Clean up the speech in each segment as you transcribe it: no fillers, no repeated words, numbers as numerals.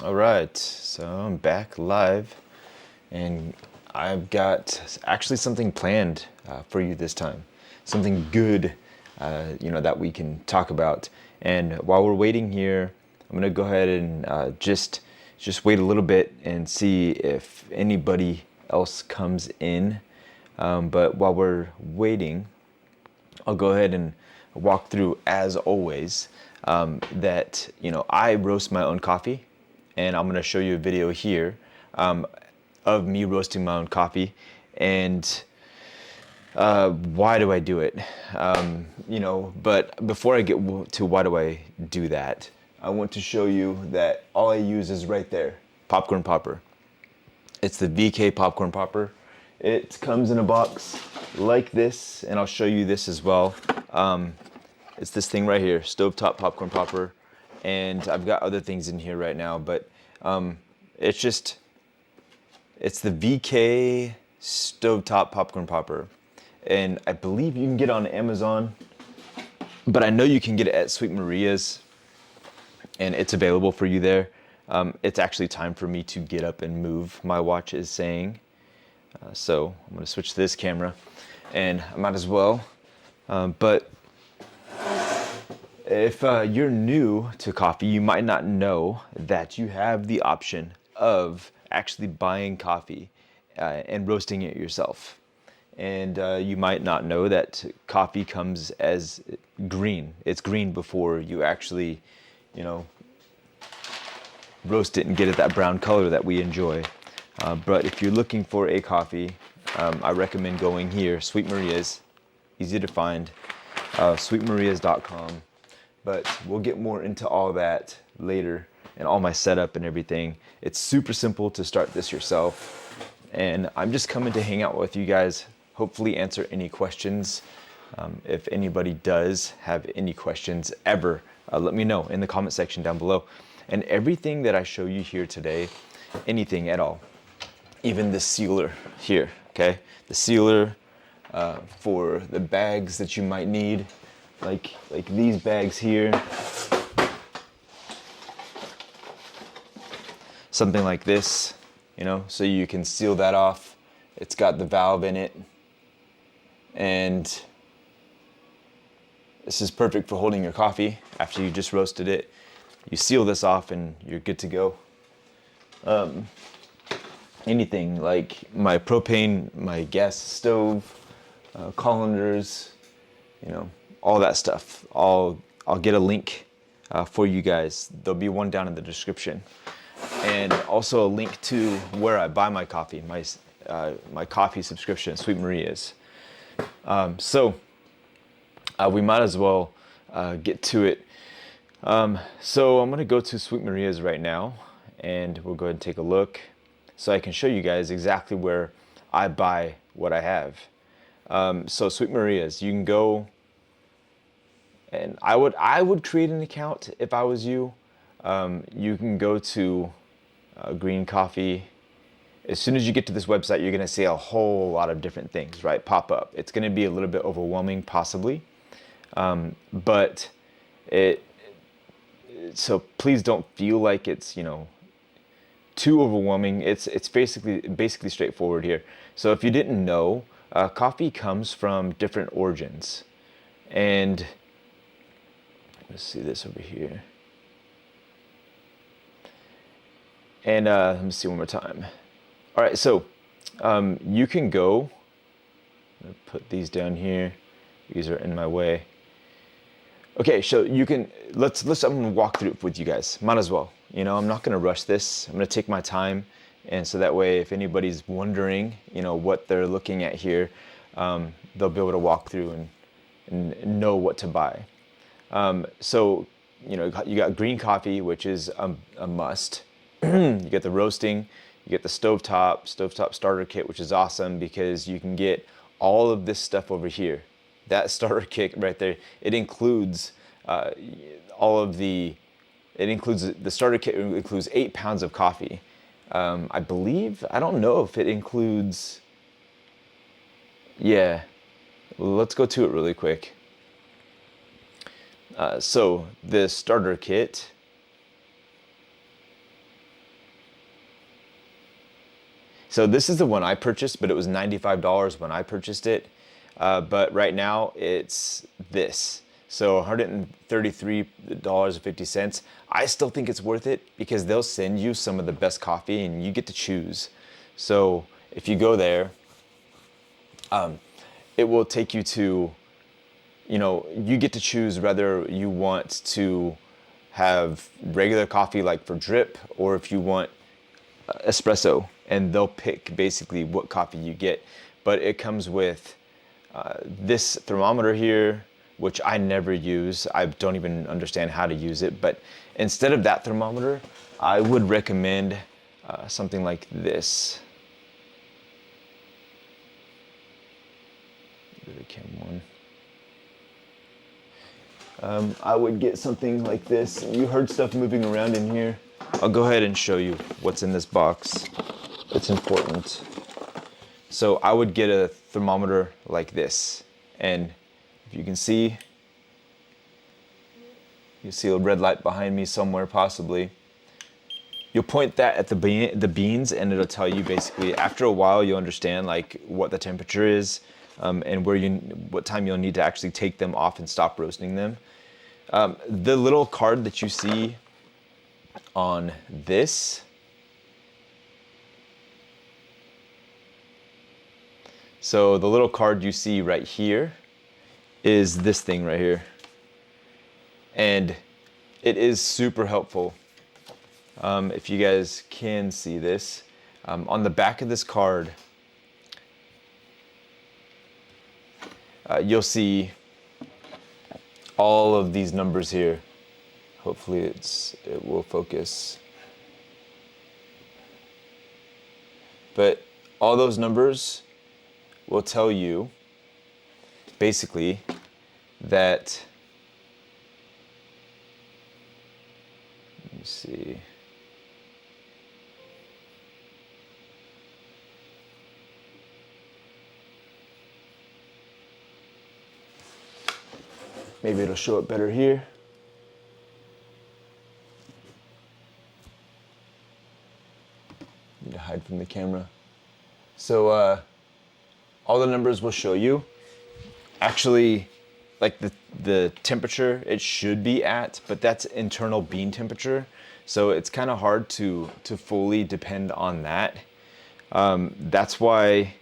All right, so I'm back live, and I've got actually something planned for you this time. Something good, that we can talk about. And while we're waiting here, I'm gonna go ahead and just wait a little bit and see if anybody else comes in. But while we're waiting, I'll go ahead and walk through, as always, that I roast my own coffee, and I'm going to show you a video here of me roasting my own coffee, and why do I do it? But before I get to why do I do that, I want to show you that all I use is right there, popcorn popper. It's the VK popcorn popper. It comes in a box like this, and I'll show you this as well. It's this thing right here, stovetop popcorn popper, and I've got other things in here right now, but it's the VK stovetop popcorn popper, and I believe you can get it on Amazon, but I know you can get it at Sweet Maria's, and it's available for you there. It's actually time for me to get up and move, my watch is saying. So I'm going to switch to this camera, and I might as well. But if you're new to coffee, you might not know that you have the option of actually buying coffee and roasting it yourself. And you might not know that coffee comes as green. It's green before you actually, roast it and get it that brown color that we enjoy. But if you're looking for a coffee, I recommend going here, Sweet Maria's, easy to find, sweetmarias.com. But we'll get more into all that later and all my setup and everything. It's super simple to start this yourself. And I'm just coming to hang out with you guys, hopefully answer any questions. If anybody does have any questions ever, let me know in the comment section down below. And everything that I show you here today, anything at all, even the sealer here, okay? The sealer for the bags that you might need, like these bags here. Something like this, so you can seal that off. It's got the valve in it. And this is perfect for holding your coffee after you just roasted it. You seal this off and you're good to go. Anything like my propane, my gas stove, colanders, all that stuff. I'll get a link for you guys. There'll be one down in the description, and also a link to where I buy my coffee, my coffee subscription, Sweet Maria's. So we might as well get to it. So I'm gonna go to Sweet Maria's right now, and we'll go ahead and take a look, so I can show you guys exactly where I buy what I have. So Sweet Maria's, you can go, and I would create an account if I was you. You can go to Green Coffee. As soon as you get to this website, you're gonna see a whole lot of different things, right, pop up. It's gonna be a little bit overwhelming, possibly, but so please don't feel like it's too overwhelming. It's basically straightforward here. So if you didn't know, coffee comes from different origins, and let's see this over here. And let me see one more time. All right, so you can go. I'm gonna put these down here. These are in my way. Okay, so you can I'm gonna walk through it with you guys. Might as well. I'm not gonna rush this. I'm gonna take my time, and so that way, if anybody's wondering, what they're looking at here, they'll be able to walk through and know what to buy. So you got green coffee, which is a must. You get the roasting, you get the stovetop starter kit, which is awesome because you can get all of this stuff over here. That starter kit right there, it includes the starter kit includes 8 pounds of coffee. I believe, I don't know if it includes, yeah, let's go to it really quick. So the starter kit, So this is the one I purchased, but it was $95 when I purchased it. But right now it's this. So $133.50. I still think it's worth it because they'll send you some of the best coffee and you get to choose. So if you go there, it will take you to, you get to choose whether you want to have regular coffee like for drip or if you want espresso, and they'll pick basically what coffee you get. But it comes with this thermometer here, which I never use. I don't even understand how to use it. But instead of that thermometer, I would recommend something like this. Go to Chem 1. I would get something like this. You heard stuff moving around in here. I'll go ahead and show you what's in this box. It's important. So I would get a thermometer like this. And if you can see, you see a red light behind me somewhere possibly. You'll point that at the beans and it'll tell you basically, after a while you'll understand like what the temperature is and what time you'll need to actually take them off and stop roasting them. The little card that you see on this, so the little card you see right here is this thing right here, and it is super helpful. If you guys can see this, on the back of this card, you'll see all of these numbers here. Hopefully it will focus. But all those numbers will tell you basically that, let me see. Maybe it'll show it better here. Need to hide from the camera. So all the numbers will show you actually like the temperature it should be at, but that's internal bean temperature. So it's kind of hard to fully depend on that. That's why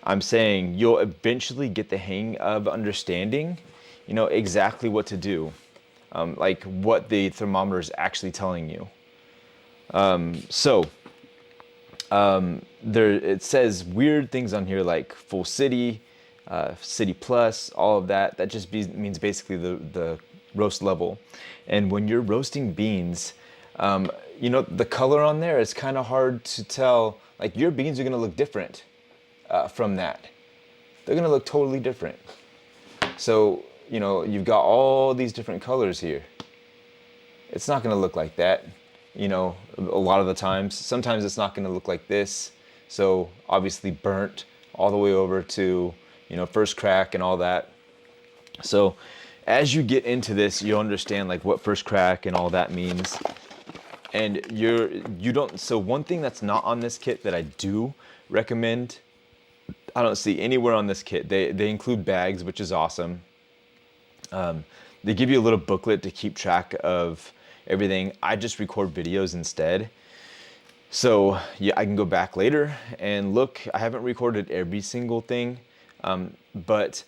I'm saying you'll eventually get the hang of understanding, exactly what to do, like what the thermometer is actually telling you. There it says weird things on here like full city, city plus, all of that. That just means basically the roast level. And when you're roasting beans, the color on there is kind of hard to tell. Like your beans are gonna look different from that. They're gonna look totally different. So, you've got all these different colors here. It's not gonna look like that. A lot of the times. Sometimes it's not going to look like this. So obviously burnt all the way over to, first crack and all that. So as you get into this, you'll understand like what first crack and all that means. And so one thing that's not on this kit that I do recommend, I don't see anywhere on this kit. They include bags, which is awesome. They give you a little booklet to keep track of everything. I just record videos instead. So yeah, I can go back later and look. I haven't recorded every single thing, but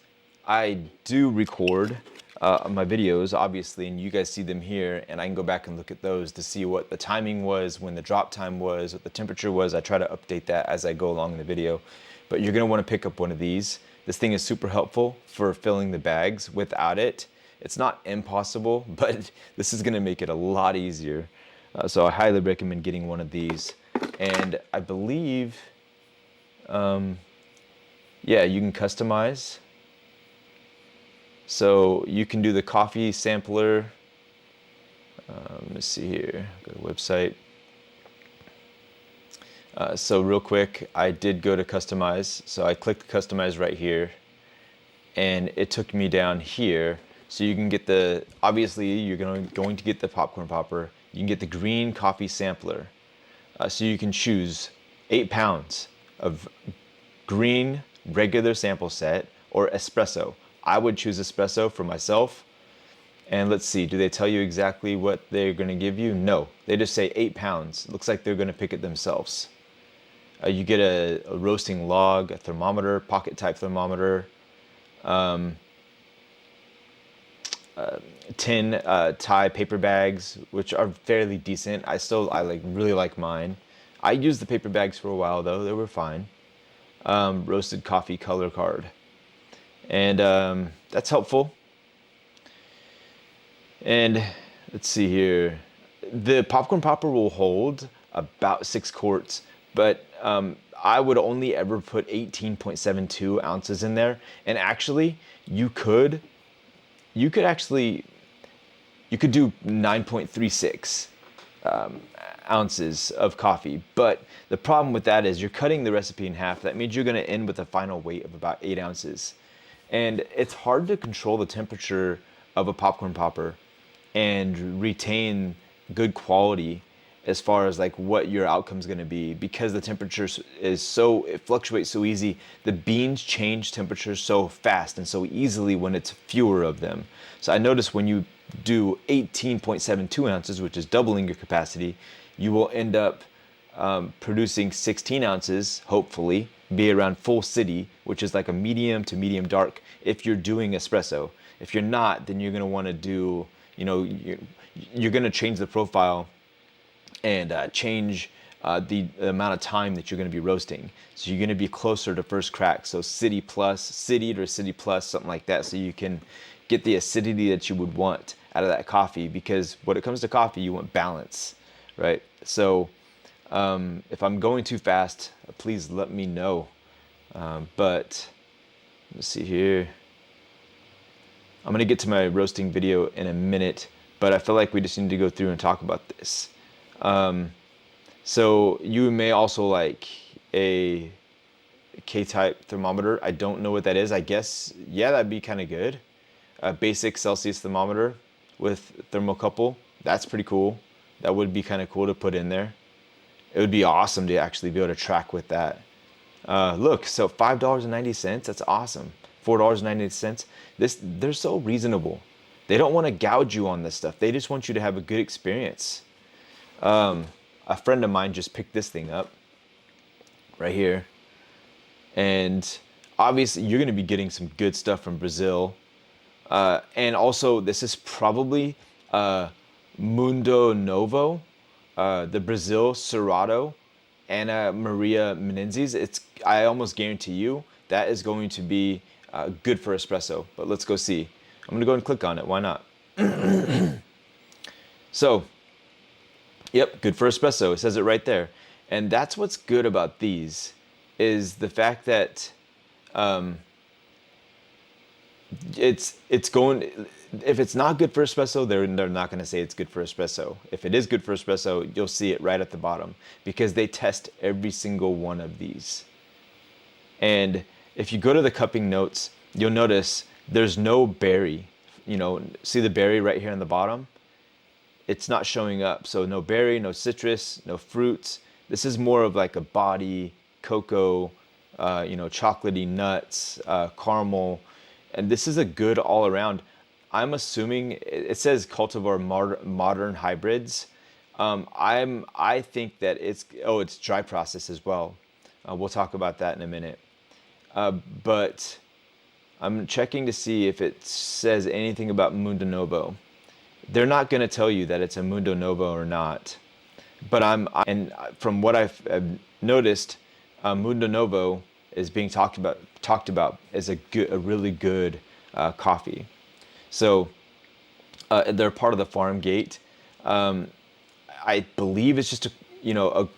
I do record my videos, obviously, and you guys see them here, and I can go back and look at those to see what the timing was, when the drop time was, what the temperature was. I try to update that as I go along in the video. But you're gonna wanna pick up one of these. This thing is super helpful for filling the bags. Without it, it's not impossible, but this is gonna make it a lot easier. So I highly recommend getting one of these. And I believe, yeah, you can customize. So you can do the coffee sampler. Let me see here, go to the website. So real quick, I did go to customize. So I clicked customize right here, and it took me down here. So you can get obviously you're going to get the popcorn popper. You can get the green coffee sampler. So you can choose 8 pounds of green regular sample set or espresso. I would choose espresso for myself. And let's see, do they tell you exactly what they're going to give you? No, they just say 8 pounds. Looks like they're going to pick it themselves. You get a roasting log, a thermometer, pocket type thermometer, 10 Thai paper bags, which are fairly decent. I really like mine. I used the paper bags for a while though; they were fine. Roasted coffee color card, and that's helpful. And let's see here, the popcorn popper will hold about 6 quarts, but I would only ever put 18.72 ounces in there. And actually, you could actually do 9.36 ounces of coffee. But the problem with that is you're cutting the recipe in half. That means you're going to end with a final weight of about 8 ounces. And it's hard to control the temperature of a popcorn popper and retain good quality as far as like what your outcome is going to be, because the temperature it fluctuates so easy. The beans change temperature so fast and so easily when it's fewer of them. So I noticed when you do 18.72 ounces, which is doubling your capacity, you will end up producing 16 ounces, hopefully, be around full city, which is like a medium to medium dark if you're doing espresso. If you're not, then you're going to want to do, you're going to change the profile and change the amount of time that you're going to be roasting. So you're going to be closer to first crack. So city or city plus, something like that. So you can get the acidity that you would want out of that coffee, because when it comes to coffee, you want balance, right? So if I'm going too fast, please let me know. But let's see here. I'm going to get to my roasting video in a minute, but I feel like we just need to go through and talk about this. So you may also like a K-type thermometer. I don't know what that is. I guess, yeah, that'd be kind of good. A basic Celsius thermometer with thermocouple. That's pretty cool. That would be kind of cool to put in there. It would be awesome to actually be able to track with that. Look, so $5.90, that's awesome. $4.98. They're so reasonable. They don't want to gouge you on this stuff. They just want you to have a good experience. A friend of mine just picked this thing up right here. And obviously you're going to be getting some good stuff from Brazil. And also this is probably Mundo Novo, the Brazil Cerrado, Ana Maria Menezes. I almost guarantee you that is going to be good for espresso. But let's go see. I'm going to go and click on it. Why not? So, yep, good for espresso. It says it right there. And that's what's good about these, is the fact that it's going, if it's not good for espresso, they're not going to say it's good for espresso. If it is good for espresso, you'll see it right at the bottom, because they test every single one of these. And if you go to the cupping notes, you'll notice there's no berry. See the berry right here on the bottom? It's not showing up. So no berry, no citrus, no fruits. This is more of like a body, cocoa, chocolatey nuts, caramel. And this is a good all around. I'm assuming it says cultivar modern hybrids. I think that it's dry process as well. We'll talk about that in a minute. But I'm checking to see if it says anything about Mundo Novo. They're not going to tell you that it's a Mundo Novo or not. But and from what I've noticed, Mundo Novo is being talked about as a really good coffee. So they're part of the farm gate. I believe it's just a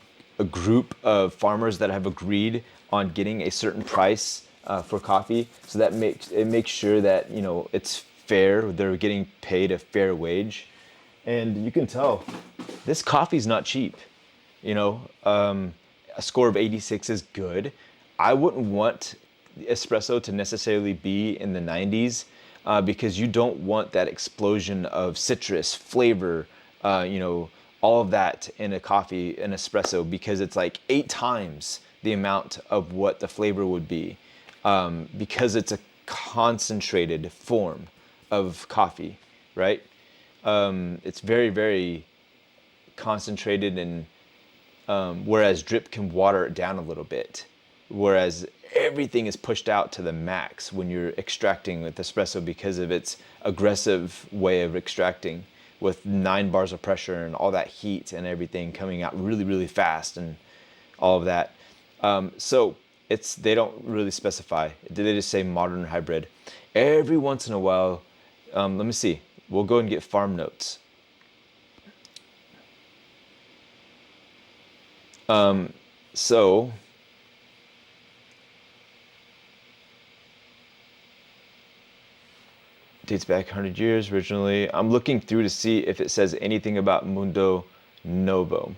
group of farmers that have agreed on getting a certain price for coffee. So that makes sure that it's fair. They're getting paid a fair wage, and you can tell this coffee's not cheap. A score of 86 is good. I wouldn't want espresso to necessarily be in the 90s because you don't want that explosion of citrus flavor, all of that in a coffee, an espresso, because it's like 8 times the amount of what the flavor would be, because it's a concentrated form of coffee, right? It's very, very concentrated, and whereas drip can water it down a little bit, whereas everything is pushed out to the max when you're extracting with espresso because of its aggressive way of extracting with 9 bars of pressure and all that heat and everything coming out really, really fast and all of that. So they don't really specify. They just say modern hybrid. Every once in a while, let me see. We'll go and get farm notes. So dates back 100 years originally. I'm looking through to see if it says anything about Mundo Novo.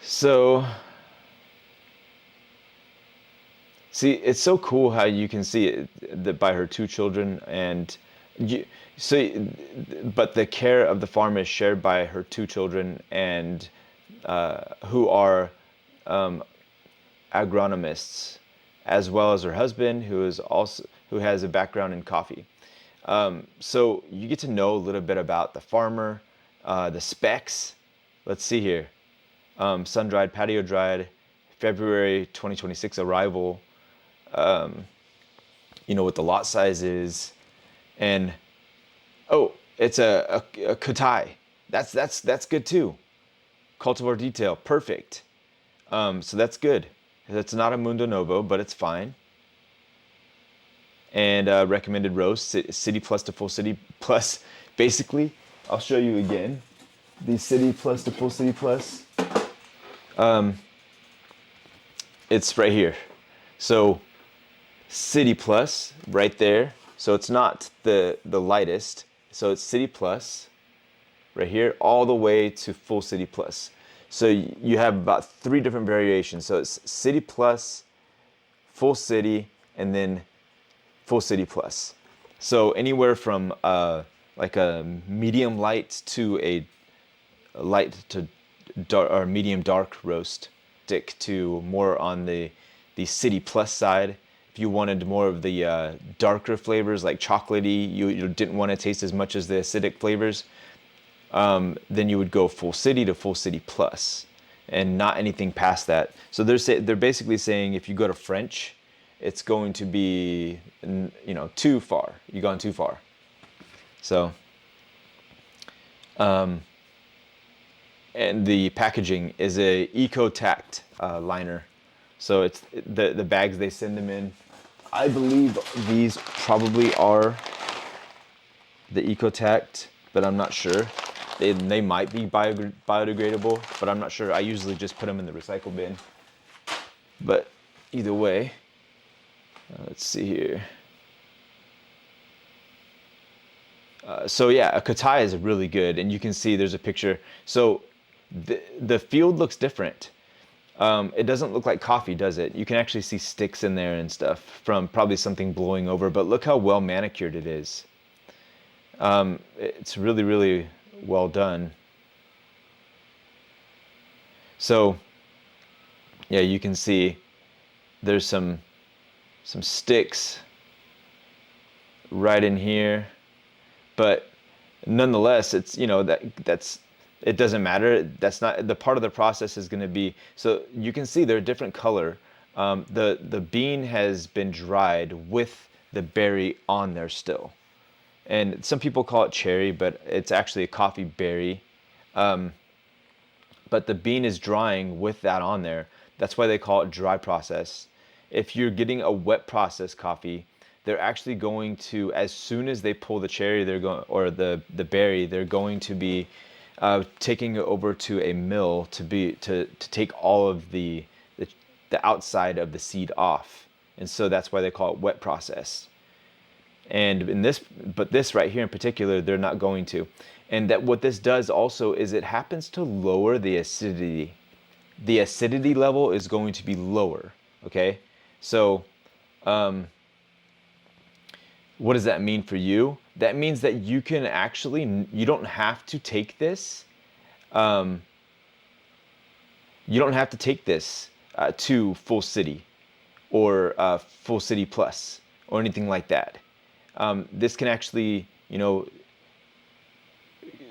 So, see, it's so cool how you can see it that by her 2 children, and but the care of the farm is shared by her 2 children, and who are agronomists, as well as her husband, who has a background in coffee. So you get to know a little bit about the farmer, the specs. Let's see here. Sun dried, patio dried, February 2026 arrival. What the lot size is, and it's a Katai. That's good too. Cultivar detail, perfect. So that's good. It's not a Mundo Novo, but it's fine. And recommended roast, City Plus to Full City Plus. Basically, I'll show you again. The City Plus to Full City Plus. It's right here. So City Plus right there. So it's not the lightest. So it's City Plus right here all the way to Full City Plus. So you have about 3 different variations. So it's City Plus, Full City, and then Full City Plus. So anywhere from like a medium light to a light to dark or medium dark roast stick to more on the City Plus side. If you wanted more of the darker flavors like chocolatey, you didn't want to taste as much as the acidic flavors, then you would go Full City to Full City Plus, and not anything past that. So they're basically saying if you go to French, it's going to be too far. You've gone too far. So, and the packaging is a EcoTact liner. So it's the bags they send them in. I believe these probably are the EcoTact, but I'm not sure. They might be biodegradable, but I'm not sure. I usually just put them in the recycle bin. But either way, let's see here. So yeah, a Katai is really good, and you can see there's a picture. So the field looks different. It doesn't look like coffee, does it? You can actually see sticks in there and stuff from probably something blowing over, but look how well manicured it is. It's really, really well done. So yeah, you can see there's some sticks right in here, but nonetheless, it's that's it doesn't matter. That's not the part of the process is going to be. So you can see they're a different color. The bean has been dried with the berry on there still, and some people call it cherry, but it's actually a coffee berry. But the bean is drying with that on there. That's why they call it dry process. If you're getting a wet process coffee, they're actually going to, as soon as they pull the cherry, the berry, they're going to be taking it over to a mill to take all of the outside of the seed off, and so that's why they call it wet process. And this right here in particular, they're not going to. And that what this does also is it happens to lower the acidity. The acidity level is going to be lower. Okay, so what does that mean for you? That means that you can actually, you don't have to take this. You don't have to take this to Full City or Full City Plus or anything like that. This can actually, you know,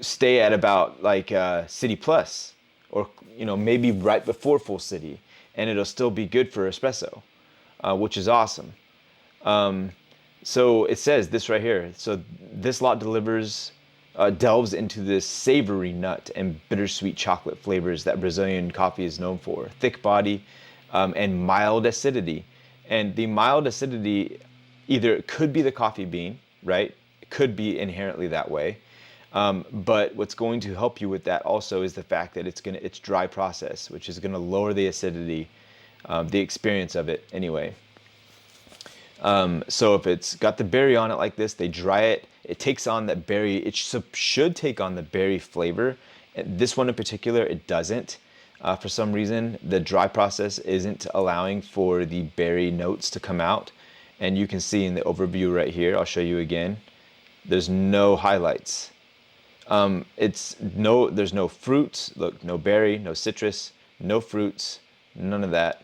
stay at about like City Plus, or you know, maybe right before Full City, and it'll still be good for espresso, which is awesome. So it says this right here. So this lot delves into this savory nut and bittersweet chocolate flavors that Brazilian coffee is known for. Thick body and mild acidity. And the mild acidity, either it could be the coffee bean, right? It could be inherently that way. But what's going to help you with that also is the fact that it's dry process, which is gonna lower the acidity, the experience of it anyway. So if it's got the berry on it like this, they dry it, it takes on that berry, it should take on the berry flavor. This one in particular, it doesn't. For some reason, the dry process isn't allowing for the berry notes to come out. And you can see in the overview right here, I'll show you again, there's no highlights. There's no fruits, look, no berry, no citrus, no fruits, none of that.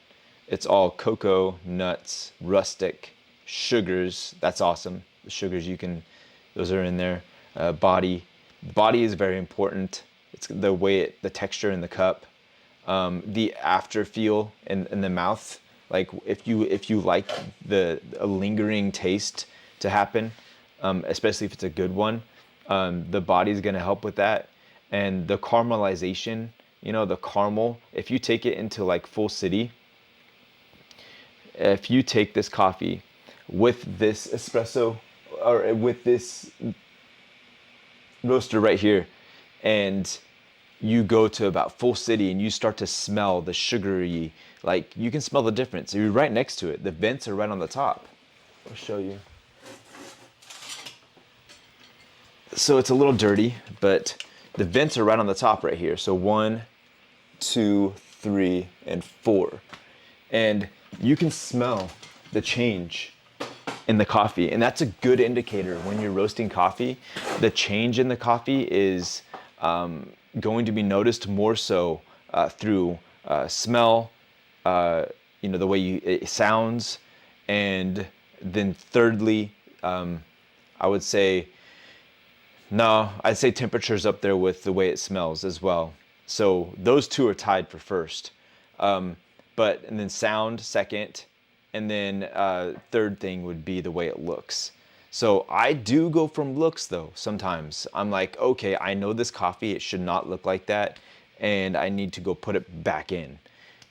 It's all cocoa, nuts, rustic, sugars. That's awesome. The sugars those are in there. Body is very important. It's the way the texture in the cup, the after feel in the mouth. Like if you like a lingering taste to happen, especially if it's a good one, the body's gonna help with that. And the caramelization, you know, the caramel. If you take it into like Full City, if you take this coffee with this espresso or with this roaster right here, and you go to about Full City and you start to smell the sugary, like you can smell the difference. You're right next to it. The vents are right on the top. I'll show you. So it's a little dirty, but the vents are right on the top right here. So 1, 2, 3, and 4. And you can smell the change in the coffee. And that's a good indicator when you're roasting coffee. The change in the coffee is going to be noticed more so through smell, you know, the way it sounds. And then thirdly, I would say, no, I'd say temperature's up there with the way it smells as well. So those two are tied for first. And then sound second, and then third thing would be the way it looks. So I do go from looks though. Sometimes I'm like, okay, I know this coffee, it should not look like that, and I need to go put it back in.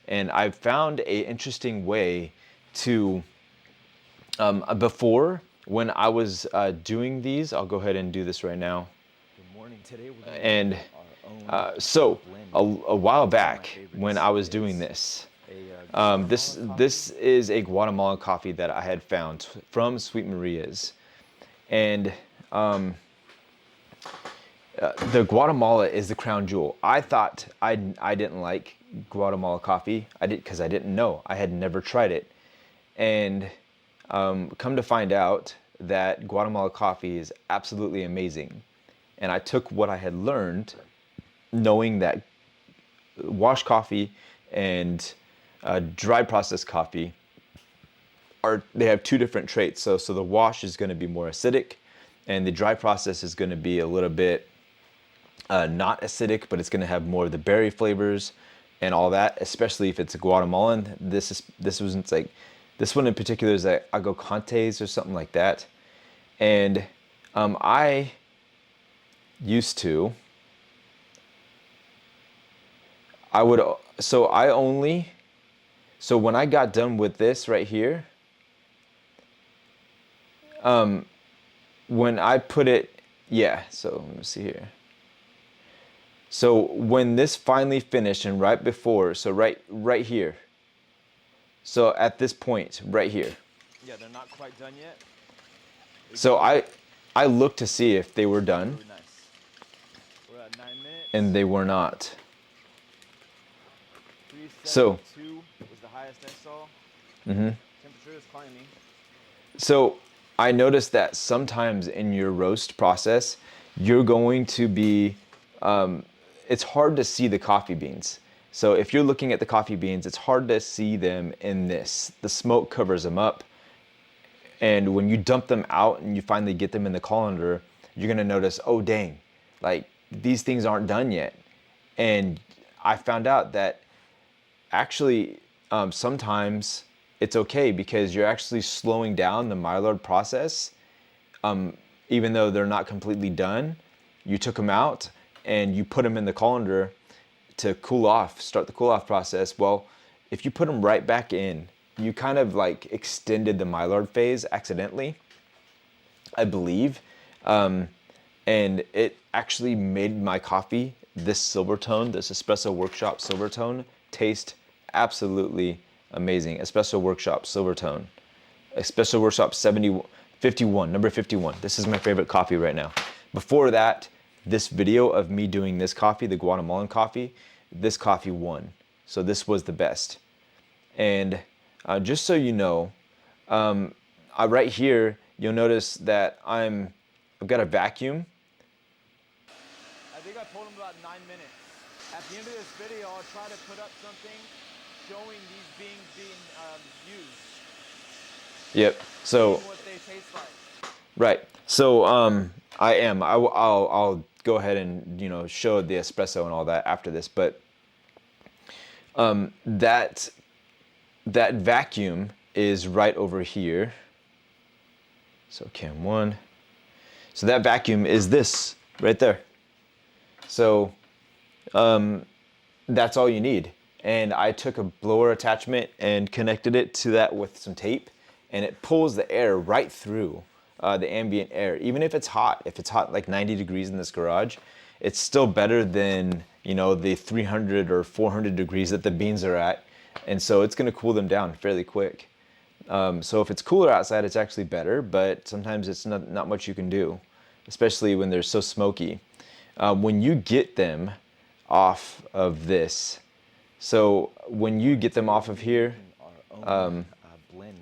And I've found a interesting way to, before when I was doing these, I'll go ahead and do this right now. Good morning. Today we're And so a while back when I was doing this, this is a Guatemalan coffee that I had found from Sweet Maria's, and the Guatemala is the crown jewel. I thought I didn't like Guatemala coffee. I did because I didn't know. I had never tried it, and come to find out that Guatemala coffee is absolutely amazing. And I took what I had learned, knowing that wash coffee and dry processed coffee they have two different traits. So the wash is going to be more acidic, and the dry process is going to be a little bit not acidic, but it's going to have more of the berry flavors and all that. Especially if it's a Guatemalan. This one in particular is like Aguacantes or something like that. And I used to. So when I got done with this right here, when I put it, so let me see here. So when this finally finished and right before, so right here. So at this point, right here. Yeah, they're not quite done yet. So I looked to see if they were done. Really nice. We're at 9 minutes. And they were not. 372 was the highest I saw. Mm-hmm. Temperature is climbing. So I noticed that sometimes in your roast process, you're going to be, it's hard to see the coffee beans. So if you're looking at the coffee beans, it's hard to see them in this. The smoke covers them up. And when you dump them out and you finally get them in the colander, you're gonna notice, oh dang, like these things aren't done yet. And I found out that actually sometimes it's okay because you're actually slowing down the Maillard process. Even though they're not completely done, you took them out and you put them in the colander to cool off, start the cool off process. Well, if you put them right back in, you kind of like extended the Maillard phase accidentally, I believe. And it actually made my coffee, this Silvertone, this Espresso Workshop Silvertone, taste absolutely amazing. Espresso Workshop Silvertone. Espresso Workshop 51, number 51. This is my favorite coffee right now. Before that, this video of me doing this coffee, the Guatemalan coffee, this coffee won. So this was the best. And just so you know, right here, you'll notice that I've got a vacuum. I think I told him about 9 minutes. At the end of this video, I'll try to put up something showing these beans being used. Yep. So. What they taste like. Right. So I'll go ahead and show the espresso and all that after this, but that vacuum is right over here. So cam 1. So that vacuum is this right there. So that's all you need. And I took a blower attachment and connected it to that with some tape, and it pulls the air right through the ambient air. Even if it's hot like 90 degrees in this garage, it's still better than the 300 or 400 degrees that the beans are at. And so it's going to cool them down fairly quick. So if it's cooler outside, it's actually better, but sometimes it's not much you can do, especially when they're so smoky. When you get them off of this, so when you get them off of here, Our own blend.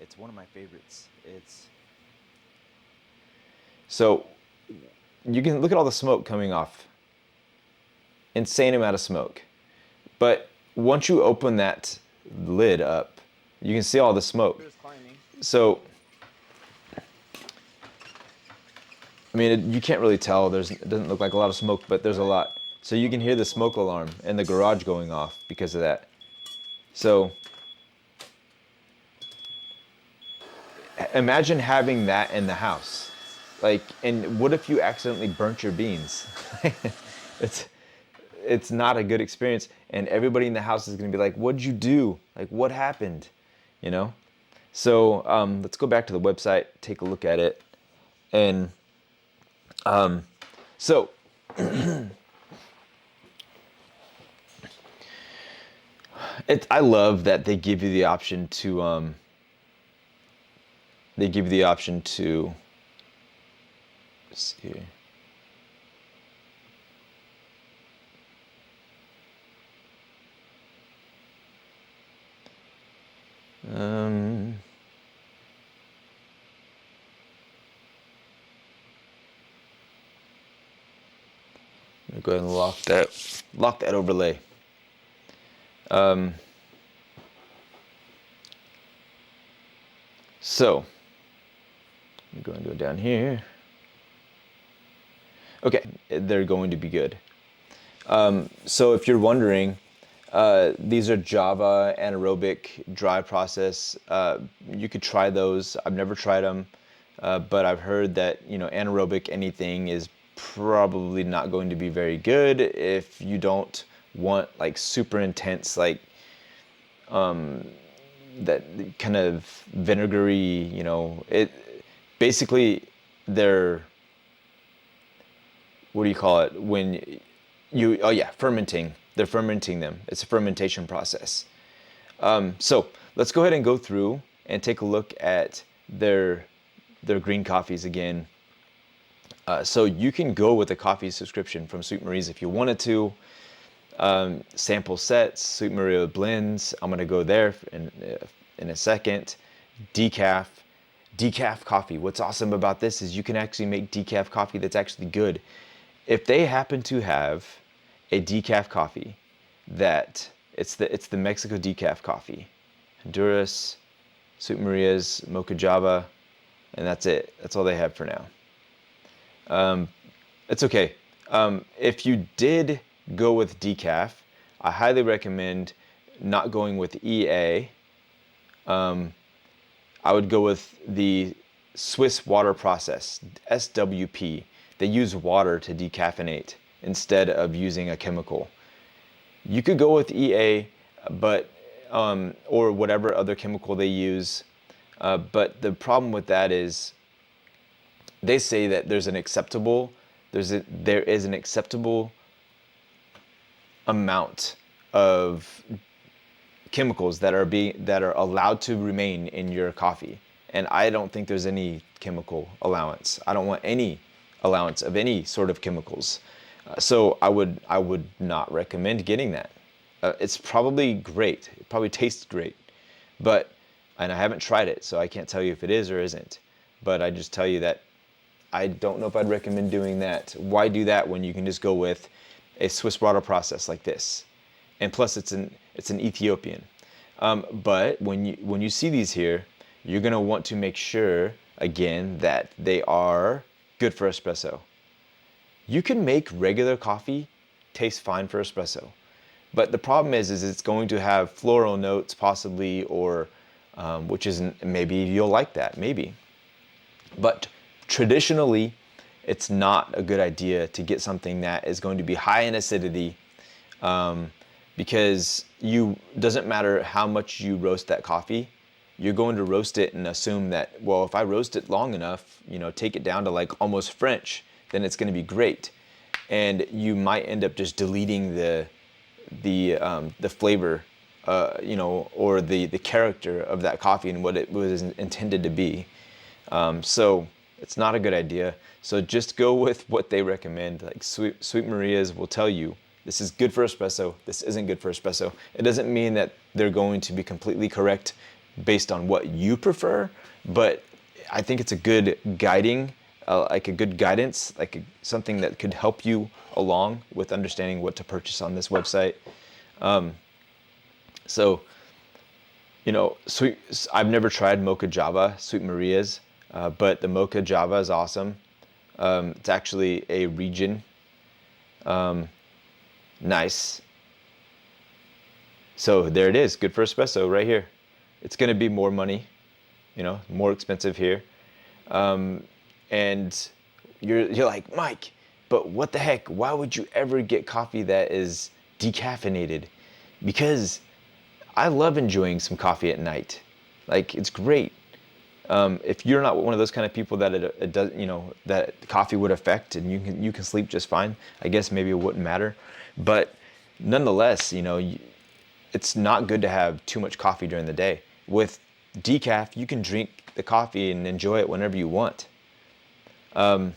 It's one of my favorites. So you can look at all the smoke coming off. Insane amount of smoke. But once you open that lid up, you can see all the smoke. So, I mean, you can't really tell. It doesn't look like a lot of smoke, but there's a lot. So you can hear the smoke alarm in the garage going off because of that. So imagine having that in the house. Like, and what if you accidentally burnt your beans? It's not a good experience, and everybody in the house is going to be like, what'd you do? Like, what happened? So let's go back to the website, take a look at it. And so I love that they give you the option to let's see here. I'm gonna go ahead and lock that overlay. So I'm going to go down here. Okay, they're going to be good. So if you're wondering, these are Java anaerobic dry process. You could try those. I've never tried them, but I've heard that anaerobic anything is probably not going to be very good if you don't want like super intense, like that kind of vinegary. It basically they're, what do you call it when fermenting. They're fermenting them. It's a fermentation process. So let's go ahead and go through and take a look at their green coffees again. So you can go with a coffee subscription from Sweet Marie's if you wanted to. Sample sets, Sweet Maria blends. I'm gonna go there in a second. Decaf. Decaf coffee. What's awesome about this is you can actually make decaf coffee that's actually good. If they happen to have a decaf coffee that it's the Mexico decaf coffee, Honduras, Sweet Maria's, Mocha Java, and that's it. That's all they have for now. It's okay. If you did go with decaf, I highly recommend not going with EA. I would go with the Swiss water process, SWP. They use water to decaffeinate instead of using a chemical. You could go with EA, but or whatever other chemical they use. But the problem with that is they say that there is an acceptable amount of chemicals that are allowed to remain in your coffee, and I don't think there's any chemical allowance. I don't want any allowance of any sort of chemicals, so I would not recommend getting that. It's probably great. It probably tastes great, and I haven't tried it, so I can't tell you if it is or isn't. But I just tell you that I don't know if I'd recommend doing that. Why do that when you can just go with a Swiss water process like this? And plus, it's an Ethiopian. But when you see these here, you're gonna want to make sure again that they are good for espresso. You can make regular coffee taste fine for espresso, but the problem is it's going to have floral notes possibly, or which isn't, maybe you'll like that, maybe. But traditionally, it's not a good idea to get something that is going to be high in acidity, because doesn't matter how much you roast that coffee, you're going to roast it and assume that, well, if I roast it long enough, take it down to like almost French, then it's going to be great. And you might end up just deleting the flavor, or the character of that coffee and what it was intended to be. So it's not a good idea. So just go with what they recommend. Like Sweet Maria's will tell you, this is good for espresso, this isn't good for espresso. It doesn't mean that they're going to be completely correct based on what you prefer, but I think it's a good guiding, like a good guidance, something that could help you along with understanding what to purchase on this website. I've never tried Mocha Java, Sweet Maria's, but the Mocha Java is awesome. It's actually a region. Nice. So there it is, good for espresso right here. It's gonna be more money, more expensive here. And you're like, Mike, but what the heck? Why would you ever get coffee that is decaffeinated? Because I love enjoying some coffee at night. Like, it's great. If you're not one of those kind of people that it does, that coffee would affect, and you can sleep just fine, I guess maybe it wouldn't matter. But nonetheless, it's not good to have too much coffee during the day. With decaf, you can drink the coffee and enjoy it whenever you want. And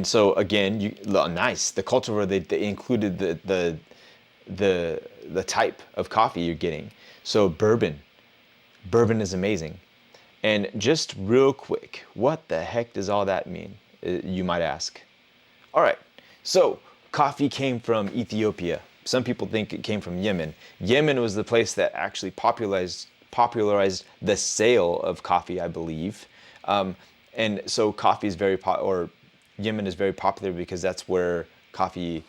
so again, nice. The cultivar, they included the type of coffee you're getting. So bourbon is amazing. And just real quick, what the heck does all that mean? You might ask. All right, so coffee came from Ethiopia. Some people think it came from Yemen. Yemen was the place that actually popularized the sale of coffee, I believe. And so coffee is Yemen is very popular because that's where coffee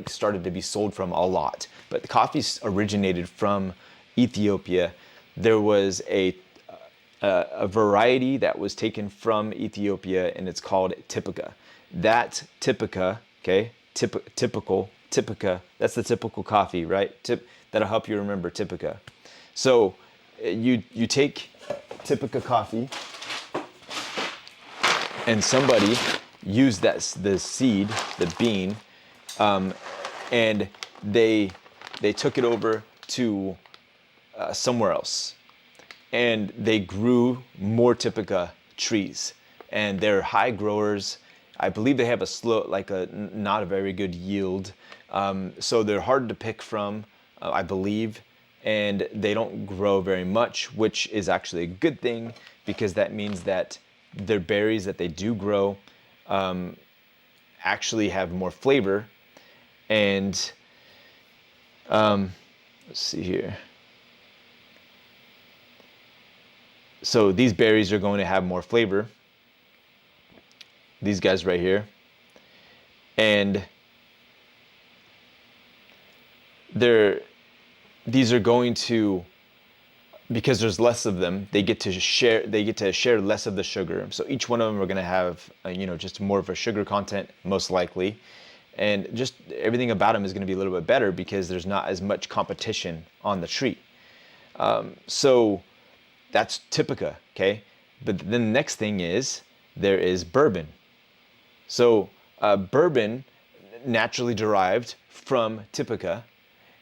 started to be sold from a lot. But the coffee originated from Ethiopia. There was a variety that was taken from Ethiopia, and it's called Typica. That Typica, okay, Typica, that's the typical coffee, right? That'll help you remember Typica. So you take Typica coffee, and somebody used the seed, the bean, and they took it over to somewhere else, and they grew more Typica trees, and they're high growers. I believe they have not a very good yield, so they're hard to pick from, I believe. and they don't grow very much, which is actually a good thing because that means that their berries that they do grow actually have more flavor. And let's see here. So these berries are going to have more flavor. These guys right here. And these are going to, because there's less of them, they get to share less of the sugar. So each one of them are going to have just more of a sugar content, most likely, and just everything about them is going to be a little bit better because there's not as much competition on the tree. So that's Typica, okay? But then the next thing is there is bourbon. So bourbon naturally derived from Typica,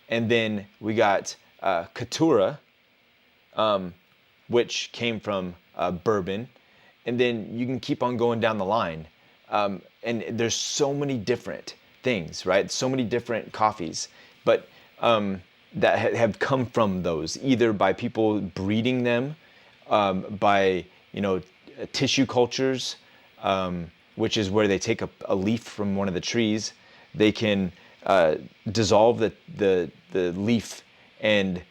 and then we got Caturra, which came from bourbon, and then you can keep on going down the line. And there's so many different things, right? So many different coffees, but that have come from those, either by people breeding them, by tissue cultures, which is where they take a leaf from one of the trees. They can dissolve the leaf and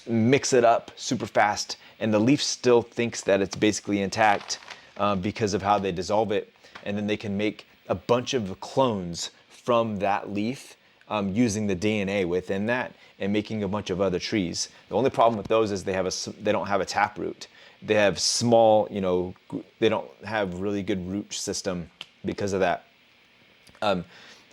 mix it up super fast, and the leaf still thinks that it's basically intact because of how they dissolve it, and then they can make a bunch of clones from that leaf using the DNA within that and making a bunch of other trees. The only problem with those is they don't have a tap root. They have small, they don't have really good root system because of that.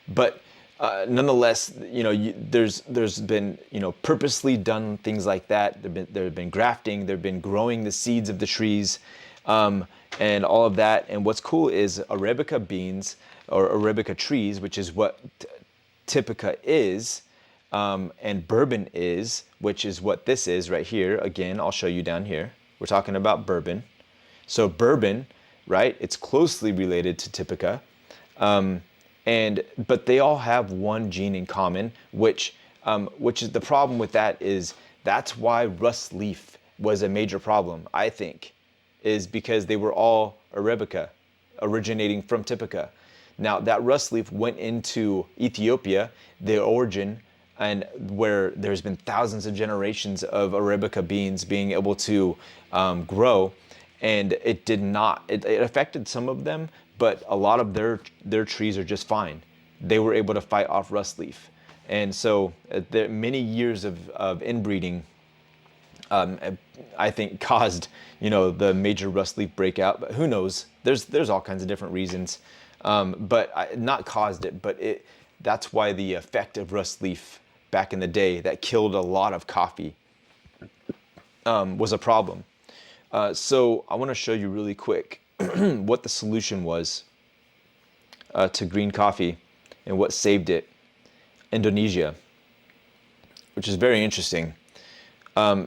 But nonetheless, there's been purposely done things like that. There have been grafting. There have been growing the seeds of the trees, and all of that. And what's cool is Arabica beans or Arabica trees, which is what Typica is, and bourbon is, which is what this is right here. Again, I'll show you down here. We're talking about bourbon. So bourbon, right? It's closely related to Typica. But they all have one gene in common, which is the problem with that is that's why rust leaf was a major problem, I think, is because they were all Arabica, originating from Typica. Now that rust leaf went into Ethiopia, the origin, and where there's been thousands of generations of Arabica beans being able to grow, and it did not. It affected some of them, but a lot of their trees are just fine. They were able to fight off rust leaf, and so there many years of inbreeding, I think caused the major rust leaf breakout. But who knows? There's all kinds of different reasons, but not caused it. But that's why the effect of rust leaf back in the day that killed a lot of coffee was a problem. So I want to show you really quick what the solution was to green coffee and what saved it. Indonesia, which is very interesting.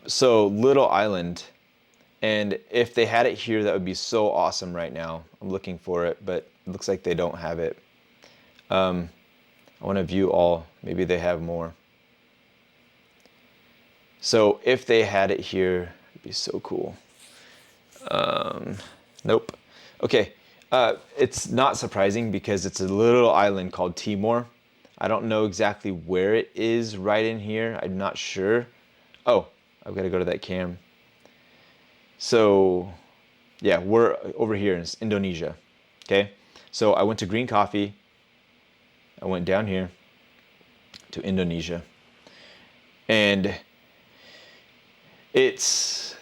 So little island, and if they had it here, that would be so awesome right now. I'm looking for it, but it looks like they don't have it. I want to view all. Maybe they have more. So if they had it here, it'd be so cool. Nope. Okay. It's not surprising because it's a little island called Timor. I don't know exactly where it is right in here. I'm not sure. Oh, I've got to go to that cam. So yeah, we're over here in Indonesia. Okay. So I went to green coffee. I went down here to Indonesia, and it's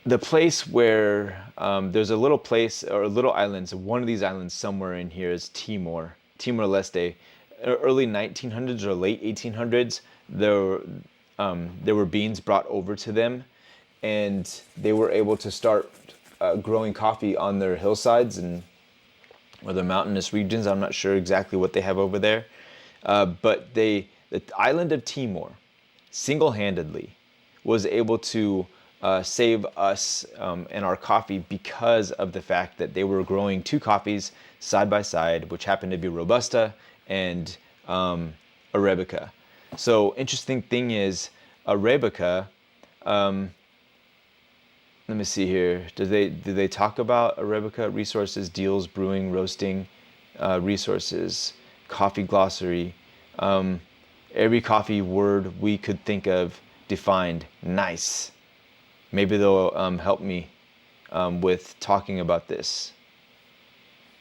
the place where there's a little place or little islands. One of these islands somewhere in here is Timor Leste. Early 1900s or late 1800s, there were beans brought over to them, and they were able to start growing coffee on their hillsides or the mountainous regions. I'm not sure exactly what they have over there, but the island of Timor single-handedly was able to save us and our coffee because of the fact that they were growing two coffees side by side, which happened to be Robusta and Arabica. So interesting thing is Arabica, let me see here. Do they talk about Arabica resources, deals, brewing, roasting, resources, coffee glossary, every coffee word we could think of defined. Nice. Maybe they'll help me with talking about this.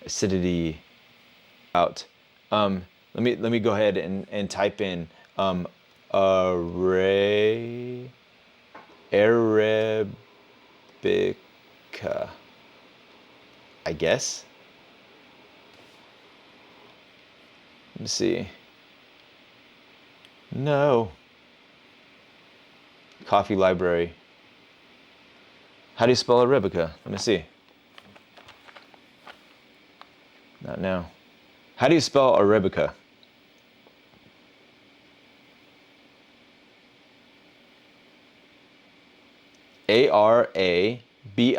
Acidity out. Let me go ahead and type in Arabica, I guess. Let me see. No. Coffee library. How do you spell Arabica? Let me see. Not now. How do you spell Arabica? Arabica. Did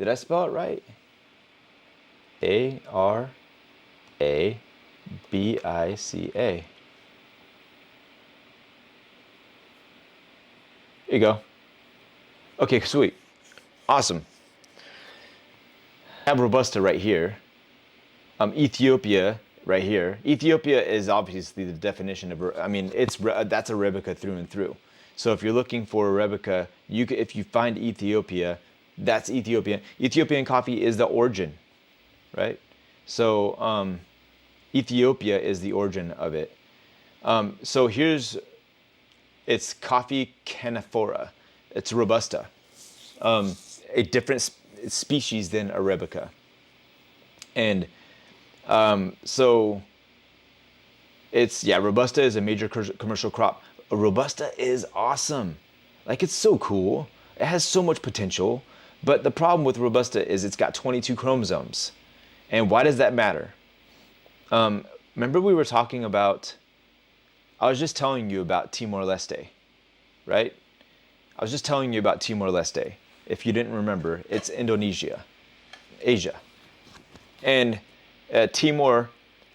I spell it right? Arabica. There you go. Okay, sweet. Awesome. I have Robusta right here. Ethiopia right here. Ethiopia is obviously the definition of, I mean, that's Arabica through and through. So if you're looking for Arabica, if you find Ethiopia, that's Ethiopian. Ethiopian coffee is the origin, right? So Ethiopia is the origin of it. So it's coffee canephora. It's Robusta, a different species than Arabica. And so Robusta is a major commercial crop. Robusta is awesome. Like, it's so cool. It has so much potential. But the problem with Robusta is it's got 22 chromosomes. And why does that matter? Remember we were talking about, I was just telling you about Timor-Leste, right? I was just telling you about Timor-Leste. If you didn't remember, it's Indonesia, Asia. And Timor,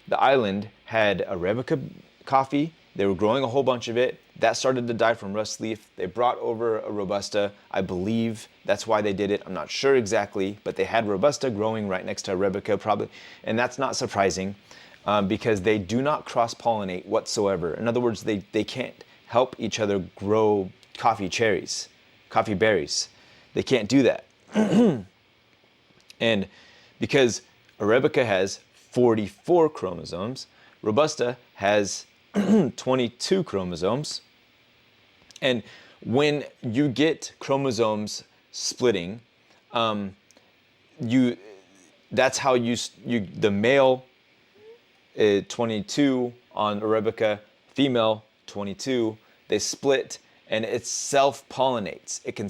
the island, had Arabica coffee. They were growing a whole bunch of it. That started to die from rust leaf. They brought over a Robusta. I believe that's why they did it. I'm not sure exactly, but they had Robusta growing right next to Arabica probably. And that's not surprising because they do not cross-pollinate whatsoever. In other words, they can't help each other grow coffee berries. They can't do that. And because Arabica has 44 chromosomes, Robusta has 22 chromosomes. And when you get chromosomes splitting, that's how the male 22 on Arabica, female 22, they split and it self-pollinates. It can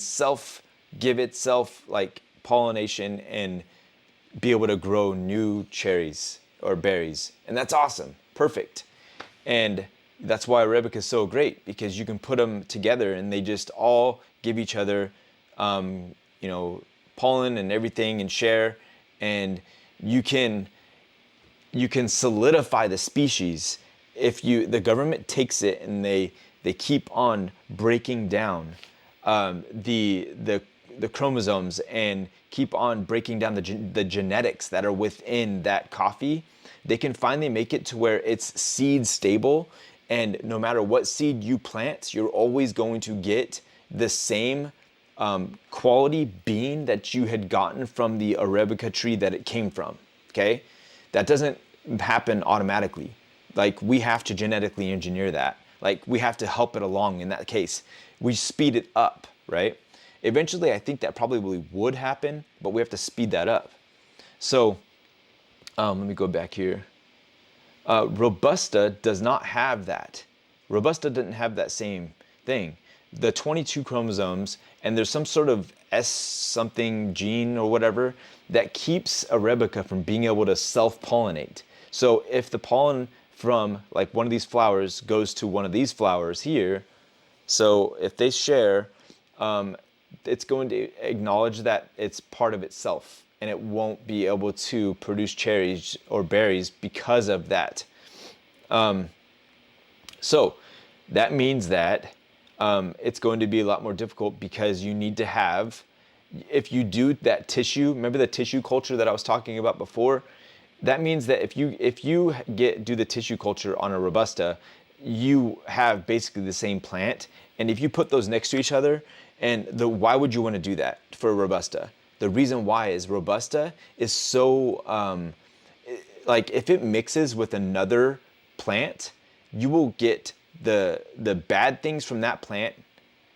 give itself like pollination and be able to grow new cherries or berries. And that's awesome. Perfect. And that's why Arabica is so great, because you can put them together and they just all give each other, pollen and everything and share. And you can solidify the species if the government takes it and they keep on breaking down the chromosomes and keep on breaking down the genetics that are within that coffee. They can finally make it to where it's seed stable, and no matter what seed you plant, you're always going to get the same quality bean that you had gotten from the Arabica tree that it came from, okay? That doesn't happen automatically. Like, we have to genetically engineer that. Like, we have to help it along in that case. We speed it up, right? Eventually, I think that probably would happen, but we have to speed that up. So, let me go back here. Robusta does not have that. Robusta didn't have that same thing. The 22 chromosomes, and there's some sort of S something gene or whatever that keeps Arabica from being able to self-pollinate. So if the pollen from like one of these flowers goes to one of these flowers here, so if they share, it's going to acknowledge that it's part of itself, and it won't be able to produce cherries or berries because of that. So that means that it's going to be a lot more difficult because you need to have, if you do that tissue, remember the tissue culture that I was talking about before? That means that if you do the tissue culture on a Robusta, you have basically the same plant. And if you put those next to each other, why would you want to do that for a Robusta? The reason why is Robusta is so, like if it mixes with another plant, you will get the bad things from that plant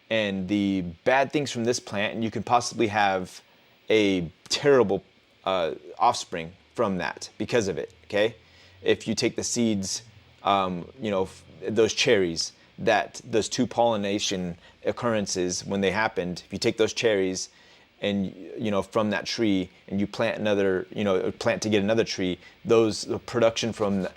and the bad things from this plant, and you can possibly have a terrible offspring from that because of it, okay? If you take the seeds, those cherries, those two pollination occurrences, when they happened, if you take those cherries and, from that tree and you plant plant to get another tree, the production from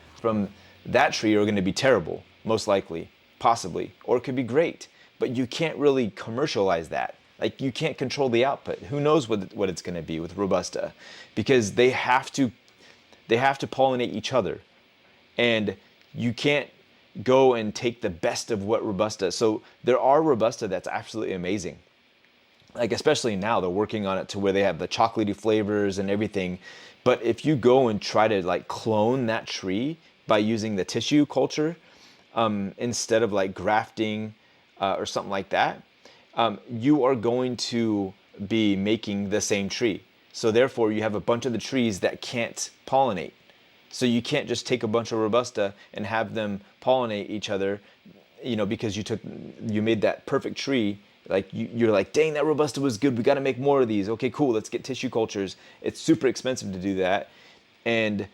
that tree are gonna be terrible, most likely, possibly, or it could be great, but you can't really commercialize that. Like you can't control the output. Who knows what it's going to be with Robusta, because they have to pollinate each other, and you can't go and take the best of what Robusta. So there are Robusta that's absolutely amazing. Like especially now they're working on it to where they have the chocolatey flavors and everything. But if you go and try to like clone that tree by using the tissue culture instead of like grafting or something like that, you are going to be making the same tree. So therefore you have a bunch of the trees that can't pollinate. So you can't just take a bunch of Robusta and have them pollinate each other, because you made that perfect tree. Like you're like, dang, that Robusta was good. We got to make more of these. Okay, cool. Let's get tissue cultures. It's super expensive to do that. And,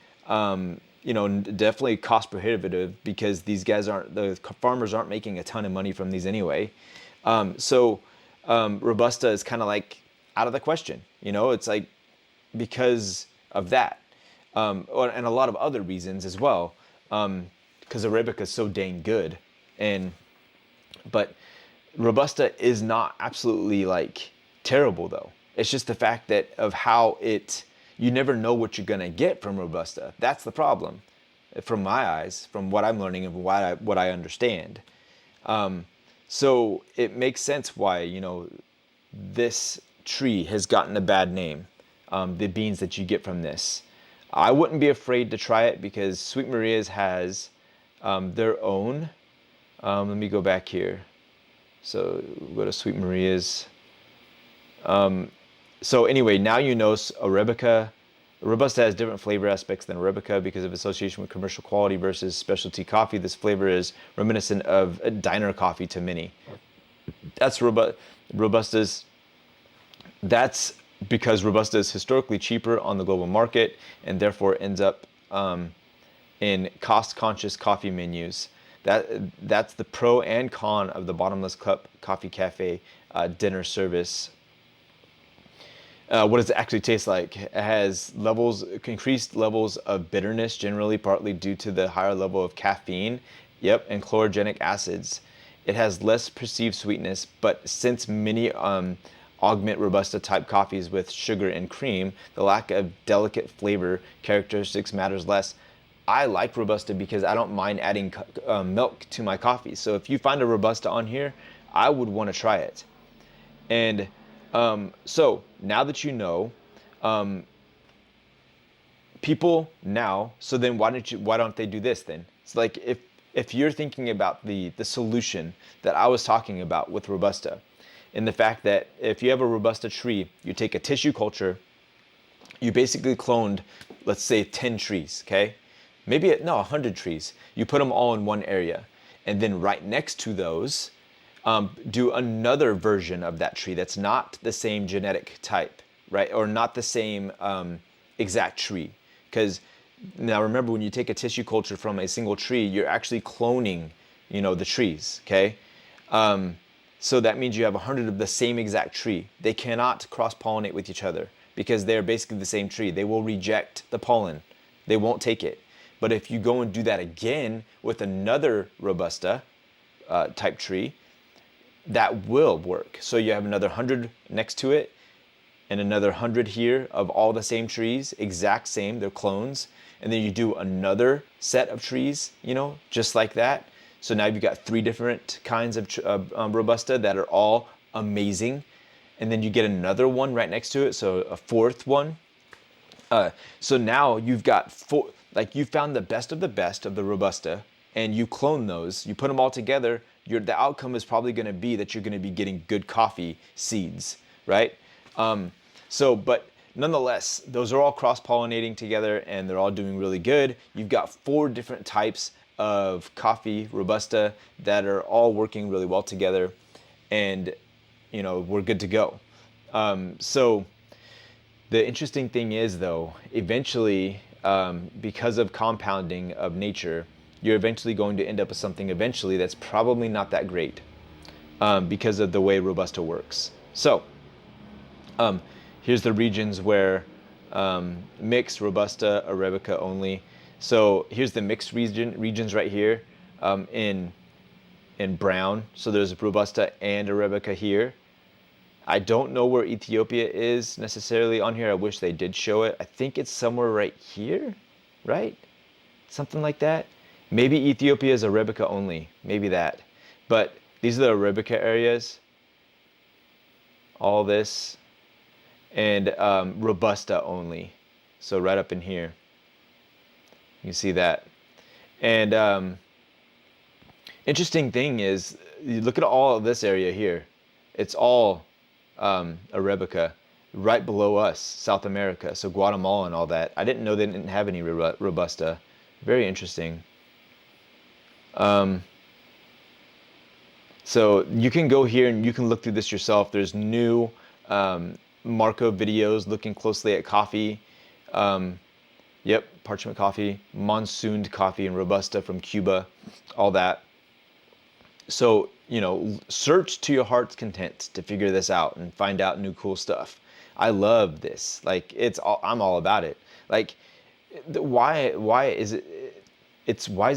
definitely cost prohibitive because the farmers aren't making a ton of money from these anyway. Robusta is kind of like out of the question, it's like because of that. And a lot of other reasons as well, because Arabica is so dang good. But Robusta is not absolutely like terrible though. It's just the fact that of how you never know what you're gonna get from Robusta. That's the problem, from my eyes, from what I'm learning and what I understand. So it makes sense why, this tree has gotten a bad name, the beans that you get from this. I wouldn't be afraid to try it because Sweet Maria's has their own. Let me go back here. So we'll go to Sweet Maria's. So anyway, now Arabica. Robusta has different flavor aspects than Arabica because of association with commercial quality versus specialty coffee. This flavor is reminiscent of a diner coffee to many. That's Robusta's. That's because Robusta is historically cheaper on the global market and therefore ends up in cost-conscious coffee menus. That's the pro and con of the bottomless cup coffee cafe dinner service. What does it actually taste like? It has increased levels of bitterness, generally partly due to the higher level of caffeine, and chlorogenic acids. It has less perceived sweetness, but since many augment Robusta type coffees with sugar and cream, the lack of delicate flavor characteristics matters less. I like Robusta because I don't mind adding milk to my coffee. So if you find a Robusta on here, I would want to try it. And so now that people now, so then why don't they do this then? It's like if you're thinking about the solution that I was talking about with Robusta, and the fact that if you have a Robusta tree, you take a tissue culture, you basically cloned, let's say 10 trees, okay? 100 trees. You put them all in one area. And then right next to those, do another version of that tree that's not the same genetic type, right? Or not the same exact tree. Because now remember, when you take a tissue culture from a single tree, you're actually cloning, the trees, okay? So that means you have 100 of the same exact tree. They cannot cross-pollinate with each other because they're basically the same tree. They will reject the pollen. They won't take it. But if you go and do that again with another Robusta type tree, that will work. So you have another 100 next to it and another 100 here of all the same trees, exact same, they're clones. And then you do another set of trees, just like that. So now you've got 3 different kinds of Robusta that are all amazing. And then you get another one right next to it, so a 4th one. So now you've got 4, like you found the best of the Robusta, and you clone those, you put them all together, the outcome is probably going to be that you're going to be getting good coffee seeds, right? But nonetheless, those are all cross-pollinating together, and they're all doing really good. You've got 4 different types of coffee, Robusta, that are all working really well together, and we're good to go. So the interesting thing is, though, eventually, because of compounding of nature, you're eventually going to end up with something eventually that's probably not that great, because of the way Robusta works. So here's the regions where mixed, Robusta, Arabica only. So here's the mixed regions right here, in brown. So there's Robusta and Arabica here. I don't know where Ethiopia is necessarily on here. I wish they did show it. I think it's somewhere right here, right? Something like that. Maybe Ethiopia is Arabica only. Maybe that. But these are the Arabica areas. All this. And Robusta only. So right up in here. You can see that. And interesting thing is, you look at all of this area here. It's all Arabica. Right below us, South America, so Guatemala and all that. I didn't know they didn't have any Robusta. Very interesting. So you can go here and you can look through this yourself. There's new Marco videos looking closely at coffee. Yep, parchment coffee, monsooned coffee, and Robusta from Cuba, all that. So, search to your heart's content to figure this out and find out new cool stuff. I love this. Like, I'm all about it. Like, why is it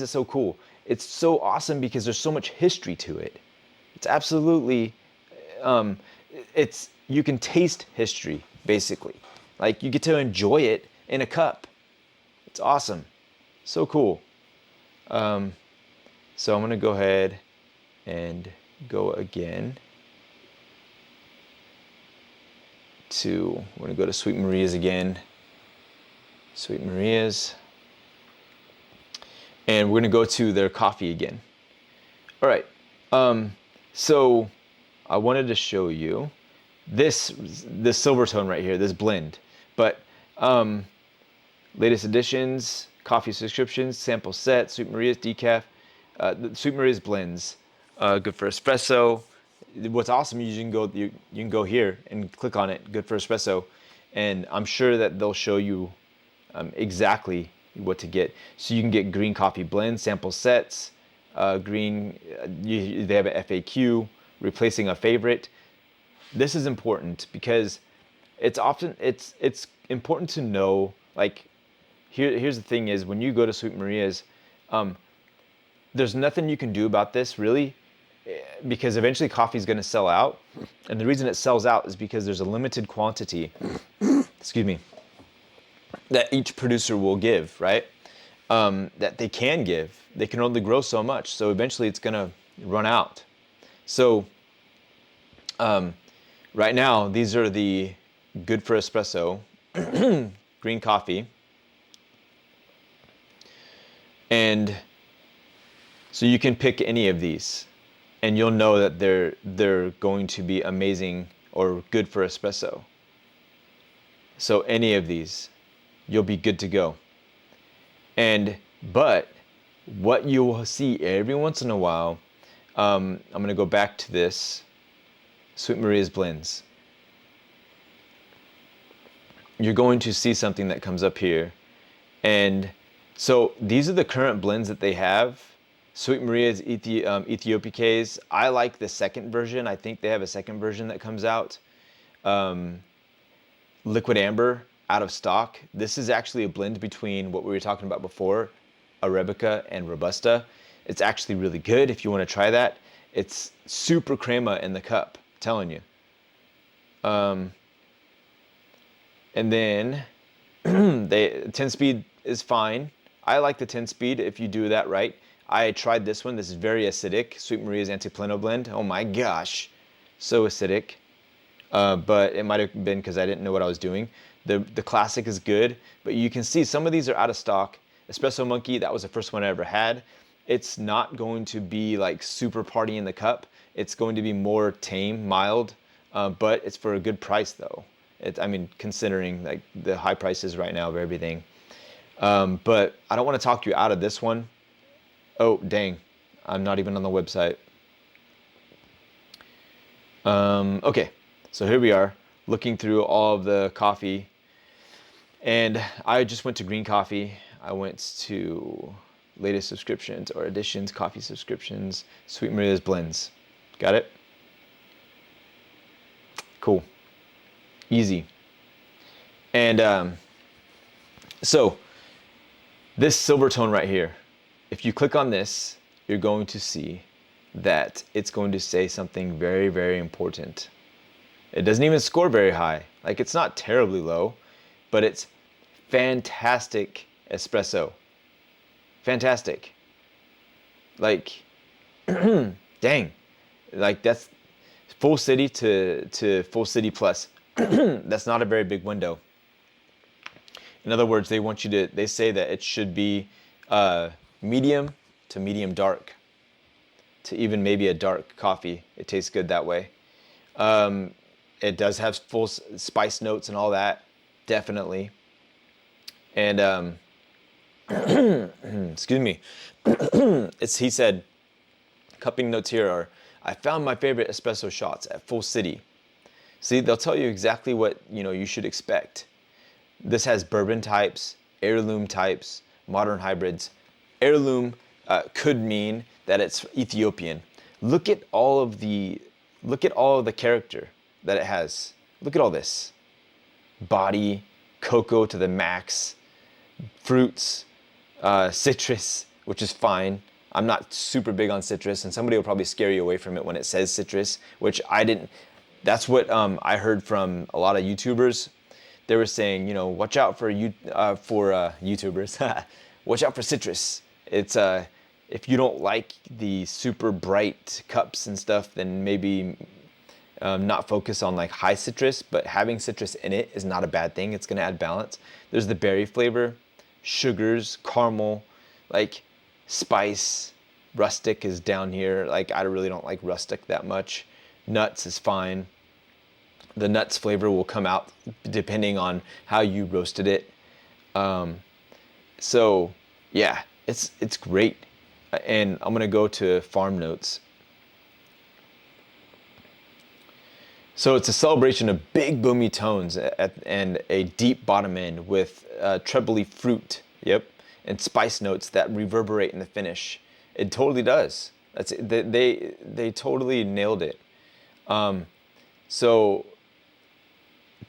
so cool? It's so awesome because there's so much history to it. It's absolutely, you can taste history, basically. Like, you get to enjoy it in a cup. It's awesome. So cool. So I'm going to go ahead and go again we're going to go to Sweet Maria's again. Sweet Maria's. And we're going to go to their coffee again. All right. So I wanted to show you this silver tone right here, this blend. But latest editions, coffee subscriptions, sample set, Sweet Maria's decaf, Sweet Maria's blends, good for espresso. What's awesome is you can go here and click on it, good for espresso, and I'm sure that they'll show you exactly what to get. So you can get green coffee blends, sample sets, they have an FAQ, replacing a favorite. This is important because it's important to know, like, here's the thing is, when you go to Sweet Maria's, there's nothing you can do about this really, because eventually coffee is going to sell out. And the reason it sells out is because there's a limited quantity, excuse me, that each producer will give, right? That they can give. They can only grow so much. So eventually it's going to run out. So right now, these are the good for espresso green coffee. And so you can pick any of these, and you'll know that they're going to be amazing or good for espresso. So any of these, you'll be good to go. But what you will see every once in a while, I'm going to go back to this Sweet Maria's blends. You're going to see something that comes up here, and so these are the current blends that they have. Sweet Maria's Ethiopiques. I like the second version. I think they have a second version that comes out. Liquid Amber, out of stock. This is actually a blend between what we were talking about before, Arabica and Robusta. It's actually really good if you want to try that. It's super crema in the cup, I'm telling you. And then 10 speed is fine. I like the 10 speed if you do that right. I tried this one. This is very acidic. Sweet Maria's Antiplano blend. Oh my gosh, so acidic. But it might have been because I didn't know what I was doing. The classic is good, but you can see some of these are out of stock. Espresso Monkey, that was the first one I ever had. It's not going to be like super party in the cup. It's going to be more tame, mild, but it's for a good price though. I mean, considering like the high prices right now of everything. But I don't want to talk you out of this one. Oh, dang. I'm not even on the website. Okay, so here we are looking through all of the coffee. And I just went to green coffee. I went to latest subscriptions or editions, coffee subscriptions, Sweet Maria's blends. Got it? Cool. Easy. And so this silver tone right here, if you click on this, you're going to see that it's going to say something very, very important. It doesn't even score very high. Like, it's not terribly low, but it's fantastic espresso. Fantastic. Like, dang. Like, that's full city to full city plus. That's not a very big window. In other words, they say that it should be medium to medium dark, to even maybe a dark coffee. It tastes good that way. It does have full spice notes and all that, definitely. And excuse me. He said, cupping notes here are, I found my favorite espresso shots at Full City. See, they'll tell you exactly what you should expect. This has bourbon types, heirloom types, modern hybrids. Heirloom could mean that it's Ethiopian. Look at all of the character that it has. Look at all this. Body, cocoa to the max, fruits, citrus, which is fine. I'm not super big on citrus, and somebody will probably scare you away from it when it says citrus, which I didn't. That's what I heard from a lot of YouTubers. They were saying, watch out for YouTubers. Watch out for citrus. It's if you don't like the super bright cups and stuff, then maybe not focus on like high citrus, but having citrus in it is not a bad thing. It's gonna add balance. There's the berry flavor, sugars, caramel, like spice. Rustic is down here. Like, I really don't like rustic that much. Nuts is fine. The nuts flavor will come out depending on how you roasted it. So yeah, it's great. And I'm gonna go to farm notes. So it's a celebration of big boomy tones and a deep bottom end with trebly fruit, and spice notes that reverberate in the finish. It totally does. They totally nailed it. So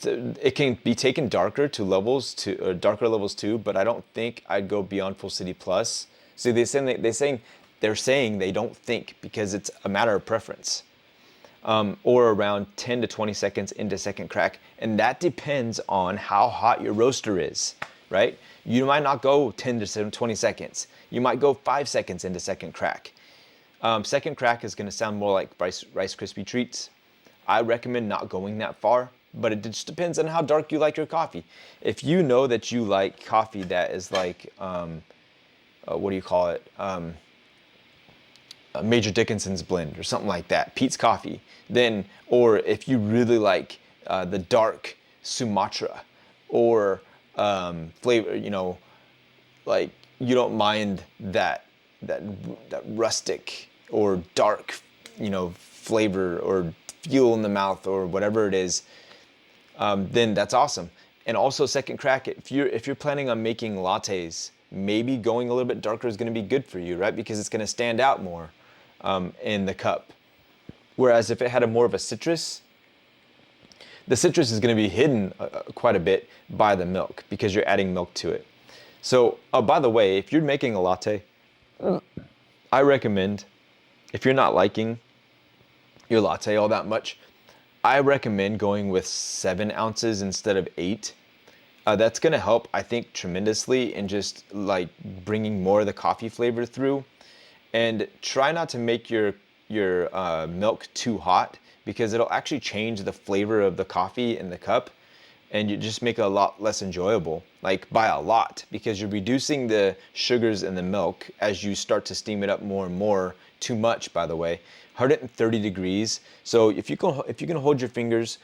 it can be taken darker levels too, but I don't think I'd go beyond Full City Plus. See, they're saying they don't think because it's a matter of preference. Or around 10 to 20 seconds into second crack. And that depends on how hot your roaster is, right? You might not go 10 to 20 seconds. You might go 5 seconds into second crack. Second crack is gonna sound more like Rice Krispie treats. I recommend not going that far, but it just depends on how dark you like your coffee. If you know that you like coffee that is like, what do you call it? Major Dickinson's blend or something like that, Pete's Coffee, then, or if you really like the dark Sumatra or flavor, like you don't mind that rustic or dark, flavor or feel in the mouth or whatever it is, then that's awesome. And also second crack, if you're planning on making lattes, maybe going a little bit darker is going to be good for you, right? Because it's going to stand out more in the cup. Whereas if it had more of a citrus, the citrus is going to be hidden quite a bit by the milk because you're adding milk to it. So, by the way, if you're making a latte, I recommend, if you're not liking your latte all that much, I recommend going with 7 ounces instead of 8. That's going to help, I think, tremendously in just like bringing more of the coffee flavor through. And try not to make your milk too hot, because it'll actually change the flavor of the coffee in the cup, and you just make it a lot less enjoyable, like by a lot, because you're reducing the sugars in the milk as you start to steam it up more and more. Too much, by the way. 130 degrees. So if you can hold your fingers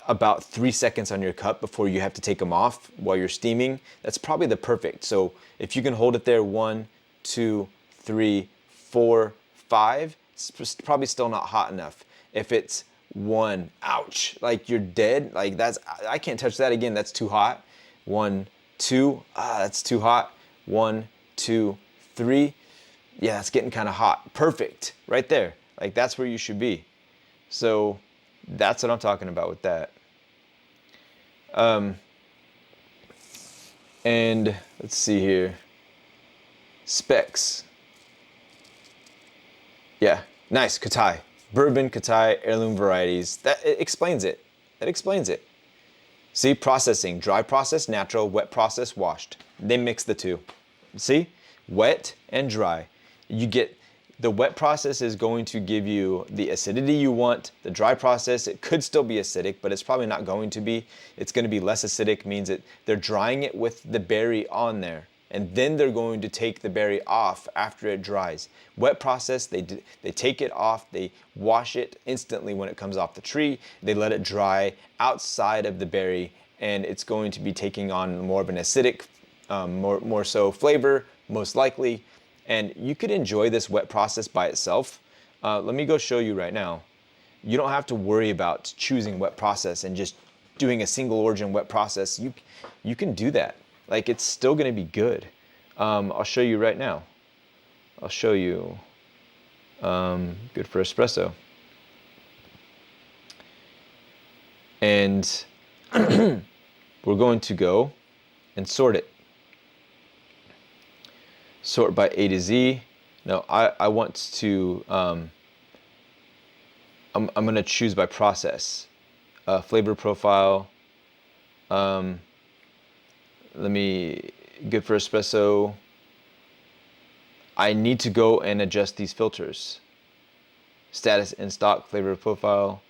about 3 seconds on your cup before you have to take them off while you're steaming, that's probably the perfect. So if you can hold it there 1, 2, 3, 4, 5, it's probably still not hot enough. If it's 1, ouch, like you're dead, like I can't touch that again, that's too hot. 1, 2, that's too hot. 1, 2, 3, yeah, it's getting kind of hot. Perfect, right there. Like that's where you should be. So that's what I'm talking about with that. And let's see here. Specs. Yeah, nice, Katai. Bourbon, Katai, heirloom varieties. It explains it. That explains it. See, processing, dry process, natural, wet process, washed. They mix the two. See, wet and dry. You get, the wet process is going to give you the acidity you want. The dry process, it could still be acidic, but it's probably not going to be. It's going to be less acidic, means that they're drying it with the berry on there, and then they're going to take the berry off after it dries. Wet process, they take it off, they wash it instantly when it comes off the tree, they let it dry outside of the berry, and it's going to be taking on more of an acidic, more so flavor, most likely. And you could enjoy this wet process by itself. Let me go show you right now. You don't have to worry about choosing wet process and just doing a single origin wet process. You can do that. Like, it's still gonna be good. I'll show you right now. I'll show you. Good for espresso. And we're going to go and sort it. Sort by A to Z. No, I want to, I'm gonna choose by process. Flavor profile. Let me, good for espresso. I need to go and adjust these filters. Status in stock, flavor profile.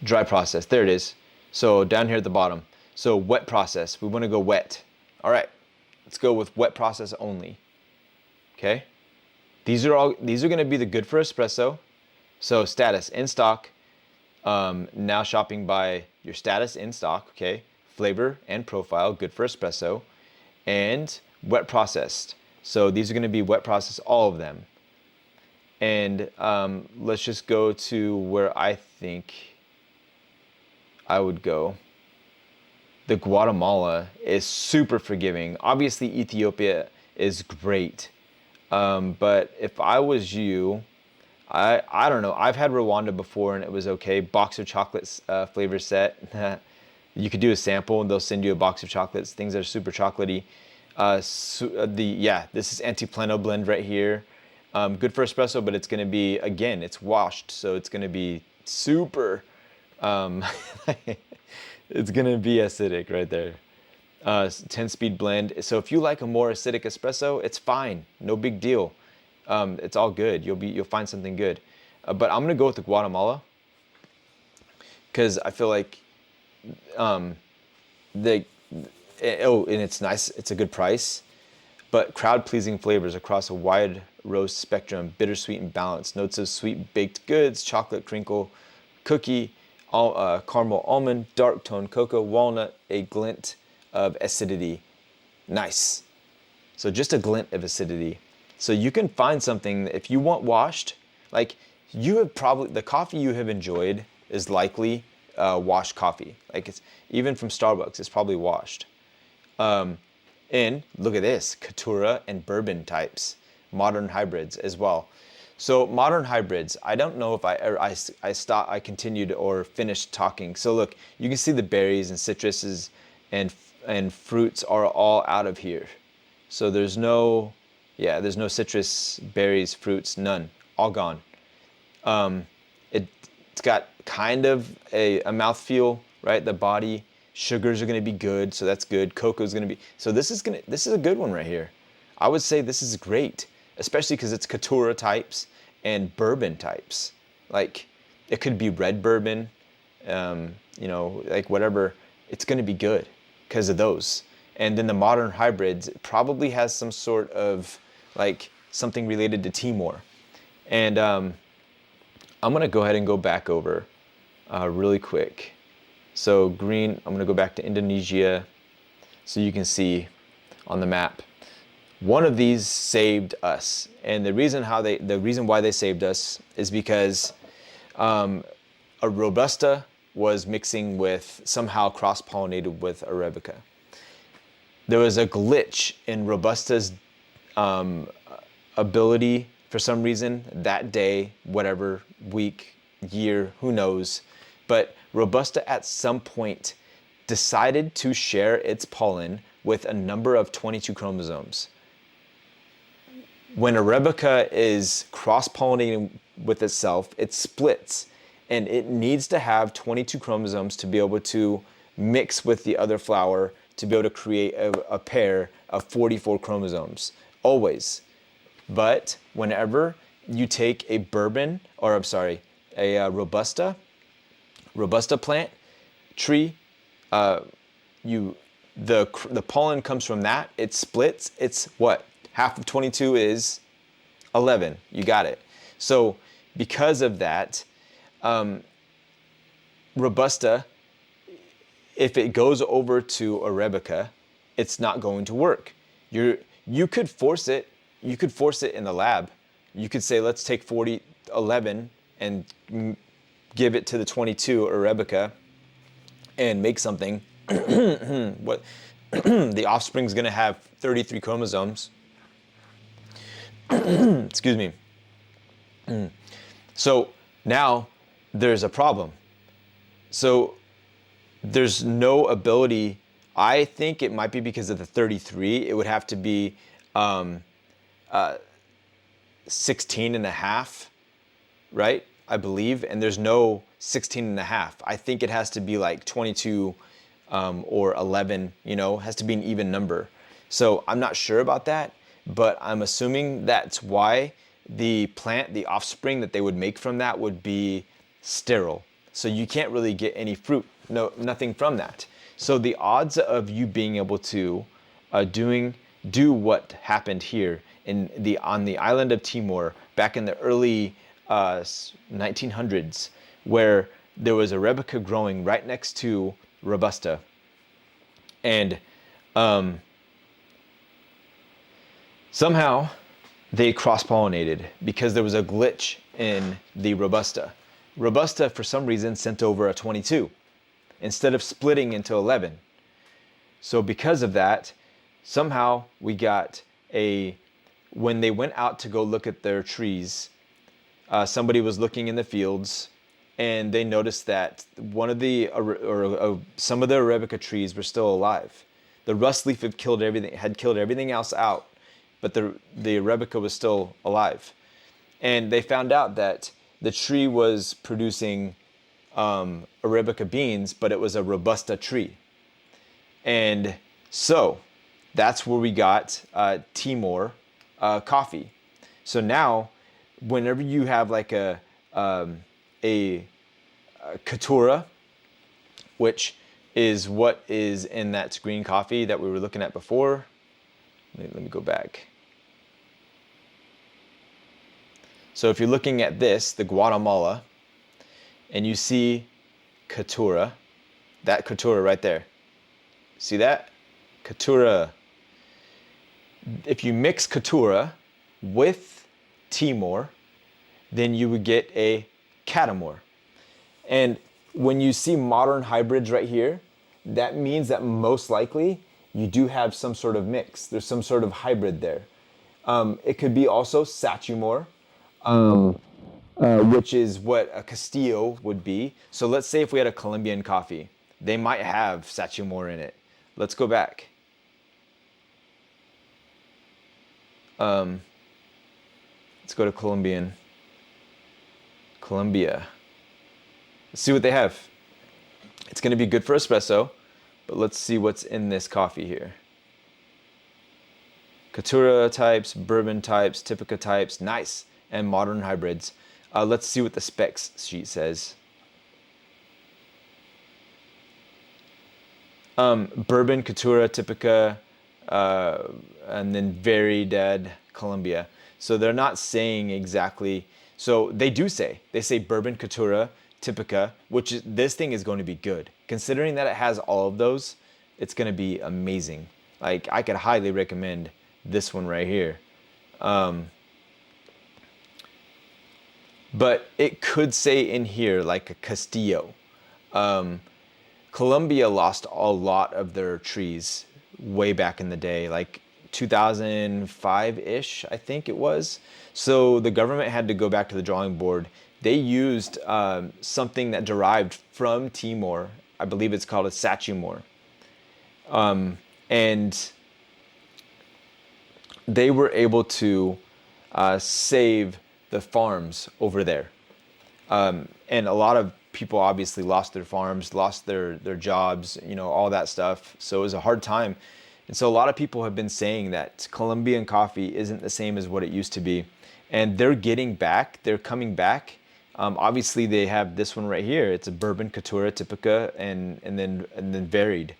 Dry process, there it is. So down here at the bottom. So wet process, we wanna go wet. All right. Let's go with wet process only. Okay. These are going to be the good for espresso. So status in stock. Now shopping by your status in stock. Okay. Flavor and profile, good for espresso, and wet processed. So these are going to be wet processed, all of them. And let's just go to where I think I would go. The Guatemala is super forgiving. Obviously, Ethiopia is great. But if I was you, I don't know. I've had Rwanda before and it was okay. Box of chocolates flavor set. You could do a sample and they'll send you a box of chocolates. Things that are super chocolatey. This is Antiplano blend right here. Good for espresso, but it's going to be, again, it's washed. So it's going to be super... it's gonna be acidic right there. 10-speed blend. So if you like a more acidic espresso, it's fine, no big deal. It's all good. You'll find something good. But I'm gonna go with the Guatemala because I feel like and it's nice. It's a good price, but crowd-pleasing flavors across a wide roast spectrum, bittersweet and balanced. Notes of sweet baked goods, chocolate crinkle, cookie. Caramel almond, dark toned cocoa, walnut, a glint of acidity. Nice. So just a glint of acidity. So you can find something, if you want washed, like you have probably, the coffee you have enjoyed is likely washed coffee. Like it's, even from Starbucks, it's probably washed. And look at this, Caturra and bourbon types, modern hybrids as well. So modern hybrids, I don't know if I continued or finished talking. So look, you can see the berries and citruses and fruits are all out of here. So there's no citrus, berries, fruits, none, all gone. It's got kind of a mouthfeel, right? The body, Sugars are going to be good, so that's good. Cocoa is going to be, so this is a good one right here. I would say this is great, especially because it's Caturra types and bourbon types. Like, it could be red bourbon, you know, like whatever. It's going to be good because of those. And then the modern hybrids probably has some sort of like something related to Timor. And I'm going to go ahead and go back over really quick. So green, I'm going to go back to Indonesia so you can see on the map. One of these saved us, and the reason why they saved us is because a Robusta was mixing with, somehow cross-pollinated with Arabica. There was a glitch in Robusta's ability for some reason that day, whatever, week, year, who knows. But Robusta at some point decided to share its pollen with a number of 22 chromosomes. When Arabica is cross-pollinating with itself, it splits, and it needs to have 22 chromosomes to be able to mix with the other flower to be able to create a pair of 44 chromosomes, always. But whenever you take a bourbon, or I'm sorry, a Robusta plant, tree, the pollen comes from that, it splits, it's what? Half of 22 is 11, you got it. So because of that, Robusta, if it goes over to Arabica, it's not going to work. You could force it in the lab. You could say, let's take 11 and give it to the 22 Arabica and make something. What the offspring's gonna have 33 chromosomes. Excuse me. So now there's a problem. So there's no ability. I think it might be because of the 33. It would have to be 16 and a half, right? I believe. And there's no 16 and a half. I think it has to be like 22 or 11, you know, has to be an even number. So I'm not sure about that, but I'm assuming that's why the plant, the offspring that they would make from that would be sterile. So you can't really get any fruit, nothing from that. So the odds of you being able to do what happened here on the island of Timor back in the early 1900s, where there was Arabica growing right next to Robusta, and somehow they cross-pollinated because there was a glitch in the Robusta. Robusta, for some reason, sent over a 22 instead of splitting into 11. So because of that, somehow we got when they went out to go look at their trees, somebody was looking in the fields, and they noticed that one of some of the Arabica trees were still alive. The rust leaf had killed everything else out, but the Arabica was still alive. And they found out that the tree was producing Arabica beans, but it was a Robusta tree. And so that's where we got Timor coffee. So now, whenever you have like a Caturra, which is what is in that green coffee that we were looking at before. Let me go back. So if you're looking at this, the Guatemala, and you see Caturra, that Caturra right there. See that? Caturra. If you mix Caturra with Timor, then you would get a Catamor. And when you see modern hybrids right here, that means that most likely you do have some sort of mix. There's some sort of hybrid there. It could be also Satumor, which is what a Castillo would be. So let's say if we had a Colombian coffee, they might have Satumor in it. Let's go back. Let's go to Colombia. Let's see what they have. It's going to be good for espresso. But let's see what's in this coffee here. Caturra types, bourbon types, Typica types, nice, and modern hybrids. Let's see what the specs sheet says. Bourbon, Caturra, Typica, and then Variedad, Colombia. So they're not saying exactly. So they do say. They say Bourbon, Caturra, Typica, this thing is going to be good. Considering that it has all of those, it's going to be amazing. Like, I could highly recommend this one right here. But it could say in here like a Castillo. Colombia lost a lot of their trees way back in the day, like 2005-ish, I think it was. So the government had to go back to the drawing board. They used something that derived from Timor. I believe it's called a Sachimor. And they were able to save the farms over there. And a lot of people obviously lost their farms, lost their jobs, all that stuff. So it was a hard time. And so a lot of people have been saying that Colombian coffee isn't the same as what it used to be. And they're getting back, they're coming back. Obviously they have this one right here. It's a bourbon, Caturra, Typica, and then varied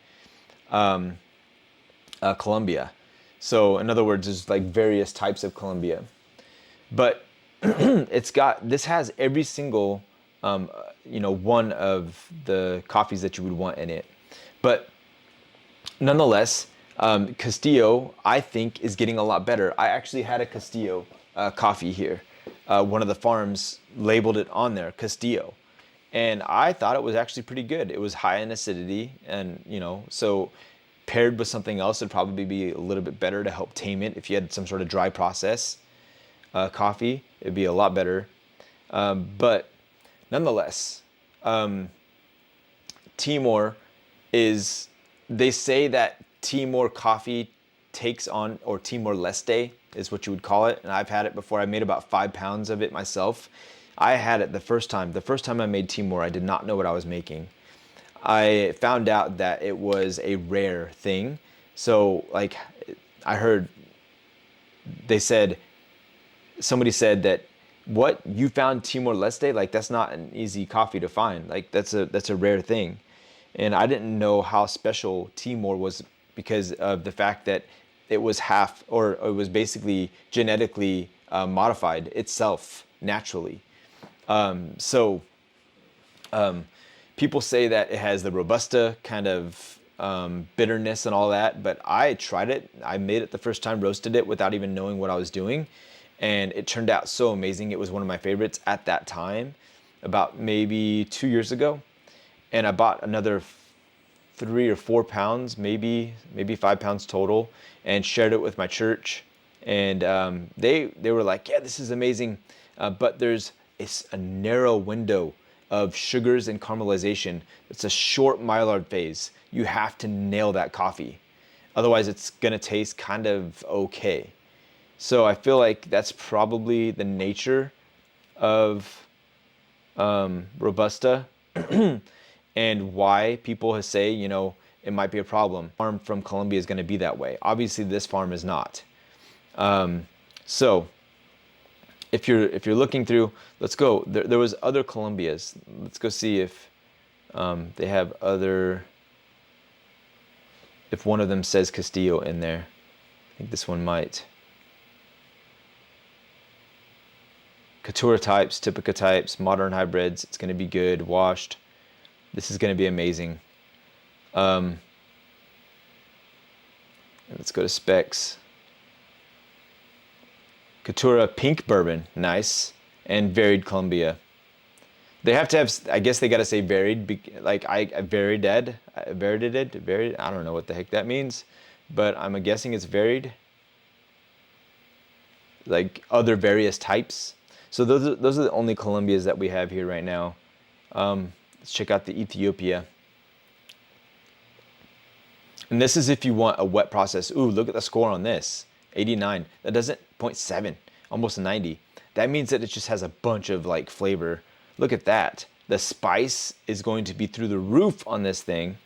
Colombia. So in other words, there's like various types of Colombia. But this has every single one of the coffees that you would want in it. But nonetheless, Castillo, I think, is getting a lot better. I actually had a Castillo coffee here. One of the farms labeled it on there, Castillo. And I thought it was actually pretty good. It was high in acidity, and so paired with something else would probably be a little bit better to help tame it. If you had some sort of dry process coffee, it'd be a lot better. But nonetheless, Timor is, they say that Timor coffee takes on, or Timor-Leste is what you would call it. And I've had it before. I made about 5 pounds of it myself. I had it the first time. The first time I made Timor, I did not know what I was making. I found out that it was a rare thing. So like I heard, somebody said that, what, you found Timor-Leste? Like, that's not an easy coffee to find. Like, that's a rare thing. And I didn't know how special Timor was because of the fact that it was it was basically genetically modified itself naturally. People say that it has the Robusta kind of bitterness and all that, but I tried it. I made it the first time, roasted it without even knowing what I was doing. And it turned out so amazing. It was one of my favorites at that time, about maybe 2 years ago. And I bought another 3 or 4 pounds, maybe 5 pounds total, and shared it with my church. And they were like, yeah, this is amazing. But it's a narrow window of sugars and caramelization. It's a short Maillard phase. You have to nail that coffee. Otherwise, it's going to taste kind of okay. So I feel like that's probably the nature of Robusta and why people say, it might be a problem. Farm from Colombia is going to be that way. Obviously, this farm is not. So if you're looking through, let's go. There was other Colombias. Let's go see if they have other. If one of them says Castillo in there, I think this one might. Caturra types, Typica types, modern hybrids. It's going to be good, washed. This is going to be amazing. Let's go to specs. Caturra pink bourbon, nice, and varied Colombia. They have to have, I guess they got to say varied, like varied. I don't know what the heck that means, but I'm guessing it's varied. Like other various types. So those are the only Colombias that we have here right now. Let's check out the Ethiopia. And this is if you want a wet process. Ooh, look at the score on this. 89. That doesn't, 0.7, almost 90. That means that it just has a bunch of like flavor. Look at that. The spice is going to be through the roof on this thing.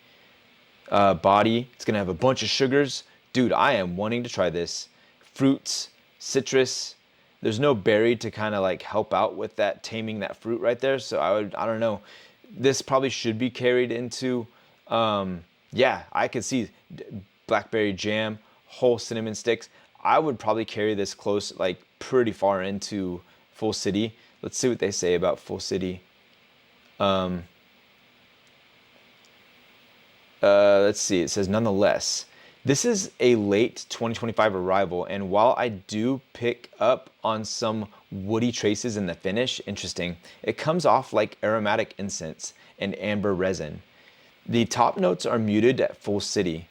body. It's gonna have a bunch of sugars. Dude, I am wanting to try this. Fruits, citrus. There's no berry to kind of like help out with that, taming that fruit right there. So I don't know. This probably should be carried into, yeah, I could see blackberry jam, whole cinnamon sticks. I would probably carry this close, like pretty far into Full City. Let's see what they say about Full City. Let's see, it says nonetheless. This is a late 2025 arrival, and while I do pick up on some woody traces in the finish, interesting, it comes off like aromatic incense and amber resin. The top notes are muted at Full City,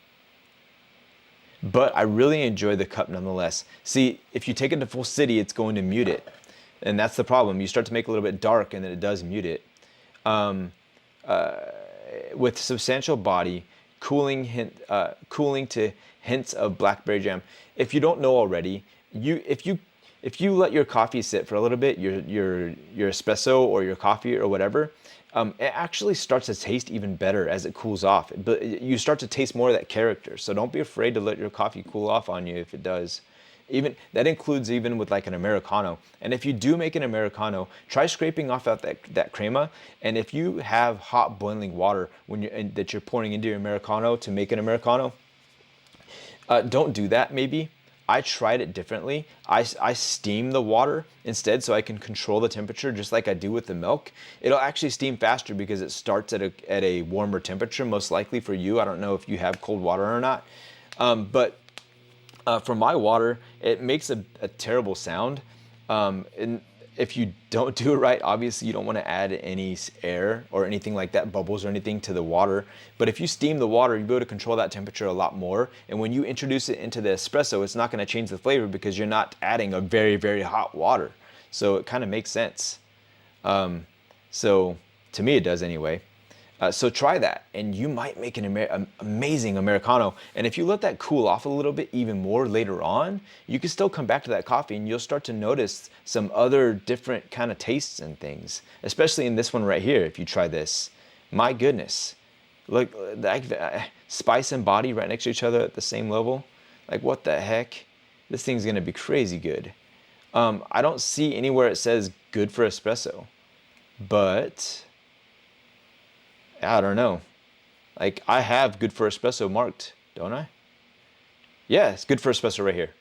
but I really enjoy the cup nonetheless. See, if you take it to Full City, it's going to mute it, and that's the problem. You start to make it a little bit dark, and then it does mute it. With substantial body, cooling to hints of blackberry jam. If you don't know already, if you let your coffee sit for a little bit, your espresso or your coffee or whatever, it actually starts to taste even better as it cools off. But you start to taste more of that character. So don't be afraid to let your coffee cool off on you if it does. Even that includes even with like an Americano. And if you do make an Americano, try scraping off out that crema. And if you have hot boiling water that you're pouring into your Americano to make an Americano, don't do that maybe. I tried it differently. I steam the water instead so I can control the temperature just like I do with the milk. It'll actually steam faster because it starts at a warmer temperature, most likely for you. I don't know if you have cold water or not. But for my water, it makes a terrible sound. And if you don't do it right, obviously you don't want to add any air or anything like that, bubbles or anything to the water. But if you steam the water, you'll be able to control that temperature a lot more. And when you introduce it into the espresso, it's not going to change the flavor because you're not adding a very, very hot water. So it kind of makes sense. So to me, it does anyway. So try that, and you might make an amazing Americano. And if you let that cool off a little bit even more later on, you can still come back to that coffee, and you'll start to notice some other different kind of tastes and things, especially in this one right here. If you try this, my goodness, look, spice and body right next to each other at the same level. Like, what the heck? This thing's gonna be crazy good. I don't see anywhere it says good for espresso, but I don't know. Like, I have good for espresso marked, don't I? Yeah, it's good for espresso right here.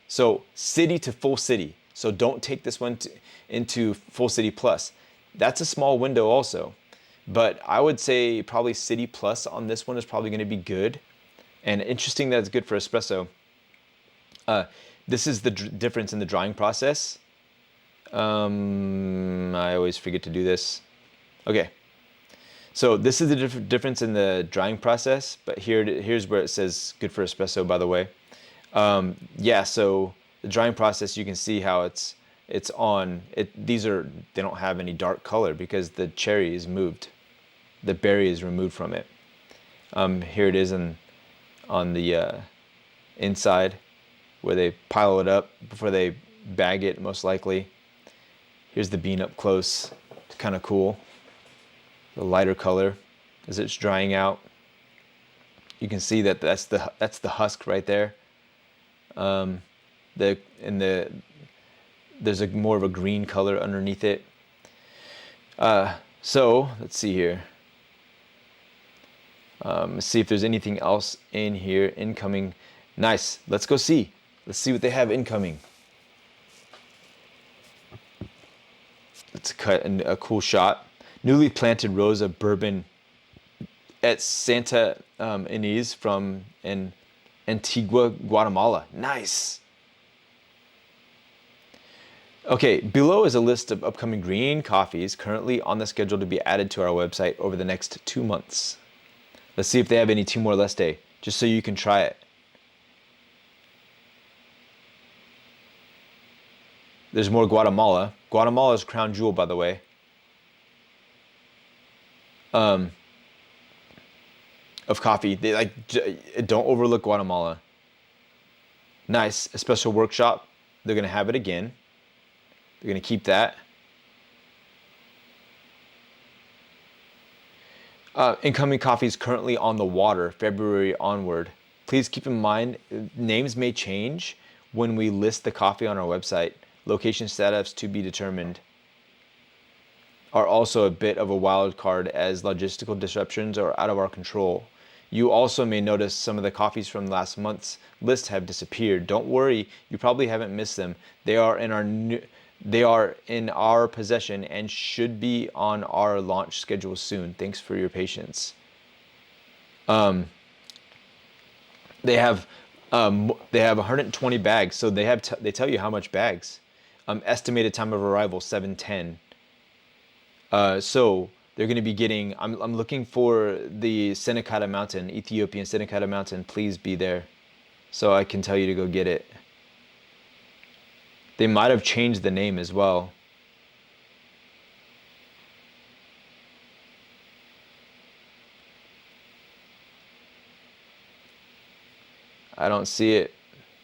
So city to Full City. So don't take this one into Full City Plus. That's a small window also. But I would say probably City Plus on this one is probably going to be good. And interesting that it's good for espresso. This is the difference in the drying process. I always forget to do this. Okay. So this is the difference in the drying process, but here's where it says good for espresso, by the way. Yeah, so the drying process, you can see how it's on. They don't have any dark color because the cherry is moved. The berry is removed from it. Here it is on the inside where they pile it up before they bag it, most likely. Here's the bean up close. It's kind of cool. The lighter color as it's drying out. You can see that that's the husk right there. There's more of a green color underneath it. So let's see here. Let's see if there's anything else in here incoming. Nice. Let's go see. Let's see what they have incoming. Let's cut a cool shot. Newly planted Rosa Bourbon at Santa Ynez from Antigua, Guatemala. Nice. Okay, below is a list of upcoming green coffees currently on the schedule to be added to our website over the next 2 months. Let's see if they have any Timor-Leste, just so you can try it. There's more Guatemala. Guatemala's crown jewel, by the way. Of coffee. They don't overlook Guatemala. Nice. A special workshop. They're gonna have it again. They're gonna keep that. Incoming coffees currently on the water, February onward. Please keep in mind, names may change when we list the coffee on our website. Location status to be determined are also a bit of a wild card as logistical disruptions are out of our control. You also may notice some of the coffees from last month's list have disappeared. Don't worry, you probably haven't missed them. They are in our possession and should be on our launch schedule soon. Thanks for your patience. They have 120 bags, so they tell you how much bags. Estimated time of arrival 7:10. So they're going to be getting. I'm looking for the Senekata Mountain, Ethiopian Senekata Mountain. Please be there, so I can tell you to go get it. They might have changed the name as well. I don't see it.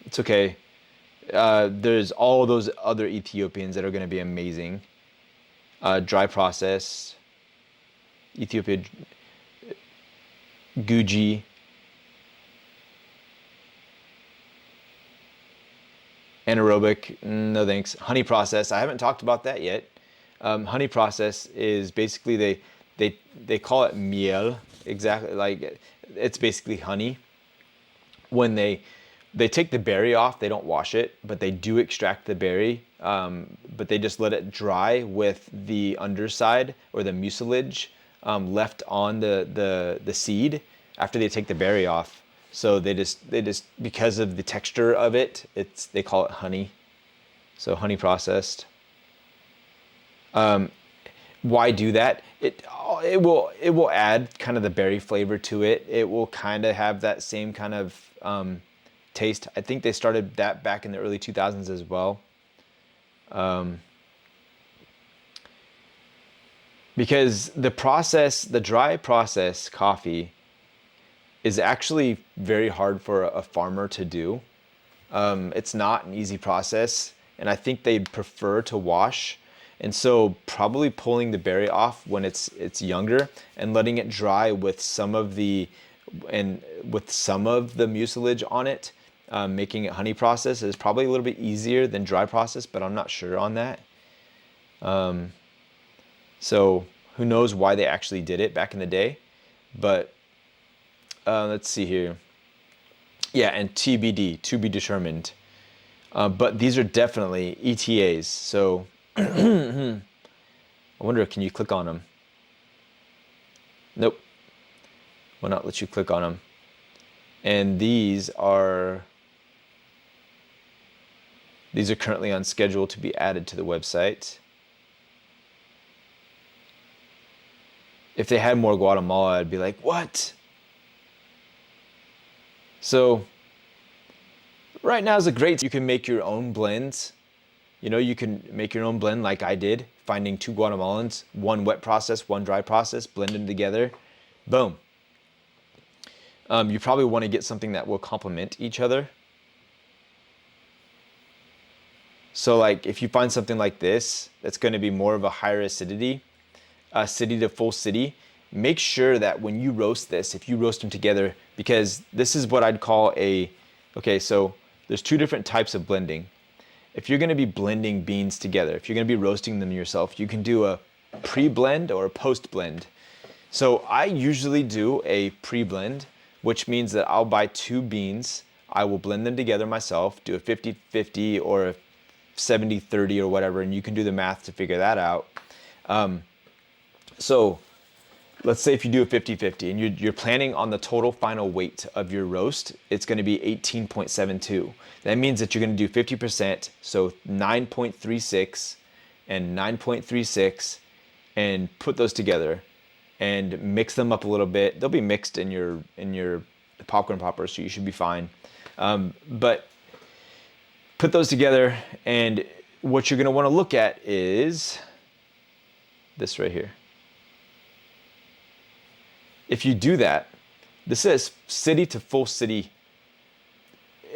It's okay. There's all those other Ethiopians that are going to be amazing. Dry process, Ethiopia, Guji. Anaerobic, no thanks. Honey process, I haven't talked about that yet. Honey process is basically they call it miel, exactly, like it's basically honey. When they take the berry off, they don't wash it, but they do extract the berry, but they just let it dry with the underside or the mucilage left on the seed after they take the berry off. So they just because of the texture of it, they call it honey. So honey processed. Why do that? It will add kind of the berry flavor to it. It will kind of have that same kind of taste. I think they started that back in the early 2000s as well. Because the dry process coffee is actually very hard for a farmer to do. It's not an easy process, and I think they'd prefer to wash. And so probably pulling the berry off when it's younger and letting it dry with some of the mucilage on it, making it honey process is probably a little bit easier than dry process, but I'm not sure on that. So who knows why they actually did it back in the day, but let's see here. Yeah, and TBD, to be determined. But these are definitely ETAs. So I wonder, can you click on them? Nope. Will not let you click on them. And these are currently on schedule to be added to the website. If they had more Guatemala, I'd be like, what? So right now is a great, you can make your own blends. You know, you can make your own blend like I did, finding 2 Guatemalans, one wet process, one dry process, blend them together, boom. You probably want to get something that will complement each other. So like if you find something like this, that's going to be more of a higher acidity, city to full city, make sure that when you roast this, if you roast them together, because this is what I'd call okay, so there's 2 different types of blending. If you're going to be blending beans together, if you're going to be roasting them yourself, you can do a pre-blend or a post-blend. So I usually do a pre-blend, which means that I'll buy 2 beans, I will blend them together myself, do a 50-50 or a 70-30 or whatever, and you can do the math to figure that out. So let's say if you do a 50-50 and you're planning on the total final weight of your roast, it's going to be 18.72. That means that you're going to do 50%, so 9.36 and 9.36, and put those together and mix them up a little bit. They'll be mixed in your popcorn popper, so you should be fine. But put those together, and what you're going to want to look at is this right here. If you do that, this says city to full city.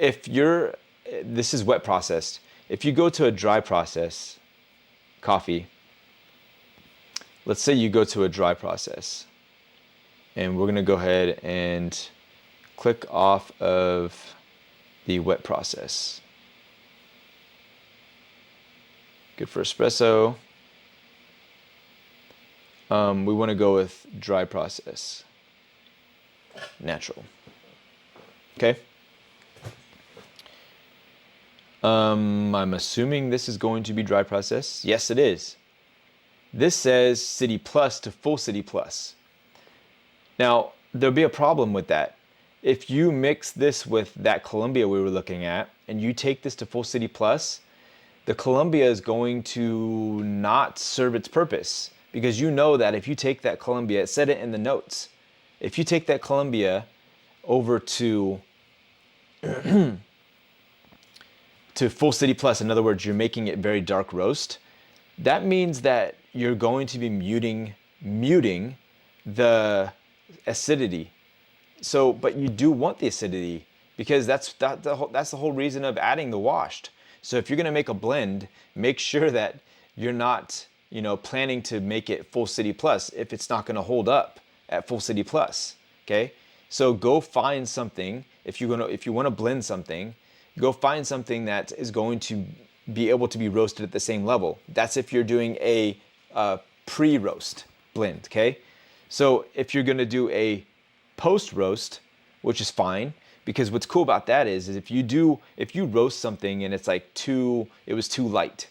This is wet processed. If you go to a dry process coffee, let's say you go to a dry process and we're gonna go ahead and click off of the wet process. Good for espresso. We want to go with dry process, natural. Okay. I'm assuming this is going to be dry process. Yes, it is. This says City Plus to Full City Plus. Now, there'll be a problem with that. If you mix this with that Columbia we were looking at, and you take this to Full City Plus, the Columbia is going to not serve its purpose, because you know that if you take that Columbia, it said it in the notes, if you take that Columbia over to to Full City Plus, in other words, you're making it very dark roast, that means that you're going to be muting the acidity. So, but you do want the acidity, because that's the whole reason of adding the washed. So if you're gonna make a blend, make sure that you're not, planning to make it Full City Plus if it's not gonna hold up at Full City Plus. Okay, so go find something. If you want to blend something, go find something that is going to be able to be roasted at the same level. That's if you're doing a pre-roast blend. Okay, so if you're gonna do a post-roast, which is fine, because what's cool about that is if you roast something and it's like it was too light,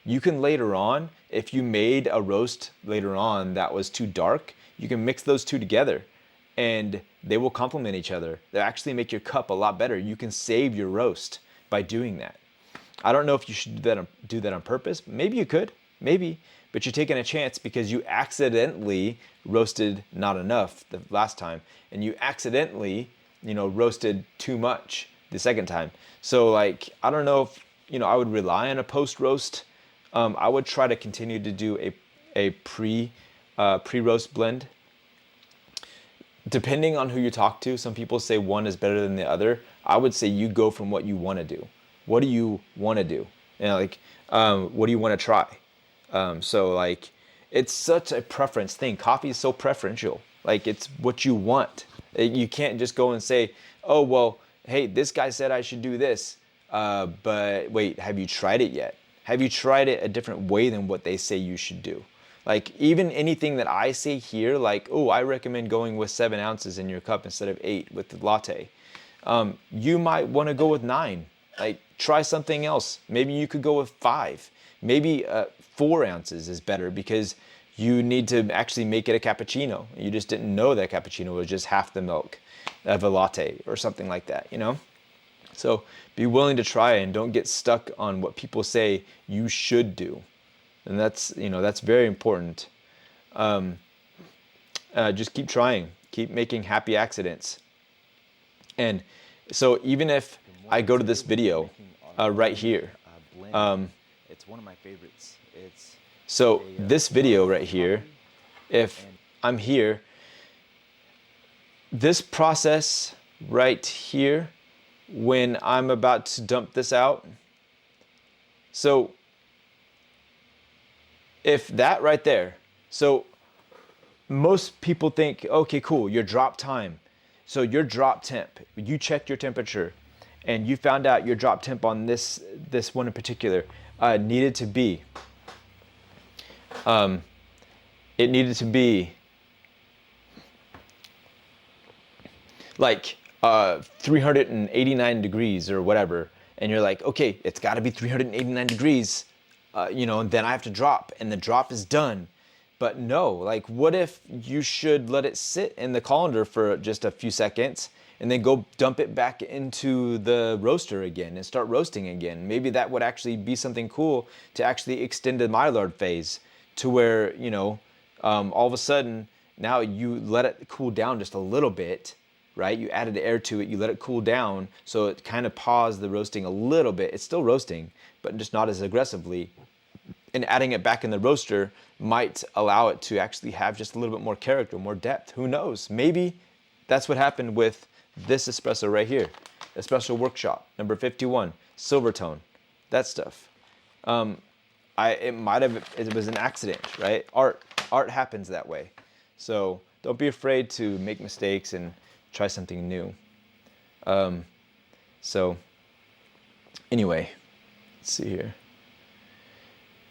you can later on, if you made a roast later on that was too dark, you can mix those two together and they will complement each other. They'll actually make your cup a lot better. You can save your roast by doing that. I don't know if you should do that on purpose. Maybe you could, maybe, but you're taking a chance because you accidentally roasted not enough the last time, and you accidentally, roasted too much the second time. So like, I don't know if, I would rely on a post-roast. I would try to continue to do a pre-roast blend. Depending on who you talk to, some people say one is better than the other. I would say you go from what you want to do. What do you want to do? What do you want to try? So like, it's such a preference thing. Coffee is so preferential. Like, it's what you want. You can't just go and say, oh, well, hey, this guy said I should do this. But wait, have you tried it yet? Have you tried it a different way than what they say you should do? Like, even anything that I say here, like, oh, I recommend going with 7 ounces in your cup instead of 8 with the latte. You might want to go with 9. Like, try something else. Maybe you could go with 5. Maybe 4 ounces is better because you need to actually make it a cappuccino. You just didn't know that cappuccino was just half the milk of a latte or something like that, So be willing to try it and don't get stuck on what people say you should do. And that's very important. Just keep trying, keep making happy accidents. And so even if I go to this video right here, it's one of my favorites. So this video right here, if I'm here, this process right here, when I'm about to dump this out, so if that right there, so most people think, okay, cool, your drop time. So your drop temp, you checked your temperature and you found out your drop temp on this one in particular needed to be, like 389 degrees or whatever. And you're like, okay, it's gotta be 389 degrees, and then I have to drop and the drop is done. But no, like, what if you should let it sit in the colander for just a few seconds and then go dump it back into the roaster again and start roasting again? Maybe that would actually be something cool to actually extend the Maillard phase to where, all of a sudden now you let it cool down just a little bit, right? You added air to it, you let it cool down, so it kind of paused the roasting a little bit. It's still roasting, but just not as aggressively. And adding it back in the roaster might allow it to actually have just a little bit more character, more depth. Who knows? Maybe that's what happened with this espresso right here. Espresso Workshop, number 51, Silvertone, that stuff. It was an accident, right? Art happens that way. So don't be afraid to make mistakes and try something new. So anyway, let's see here.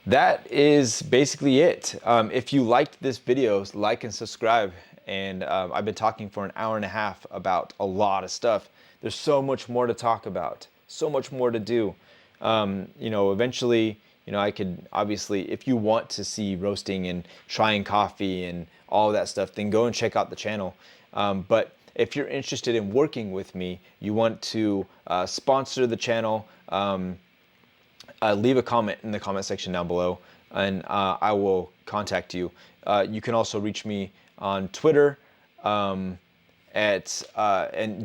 That is basically it. If you liked this video, like and subscribe. And I've been talking for an hour and a half about a lot of stuff. There's so much more to talk about, so much more to do. You know, eventually, you know, I could obviously, if you want to see roasting and trying coffee and all that stuff, then go and check out the channel. But if you're interested in working with me, you want to sponsor the channel, leave a comment in the comment section down below, and I will contact you. You can also reach me on Twitter and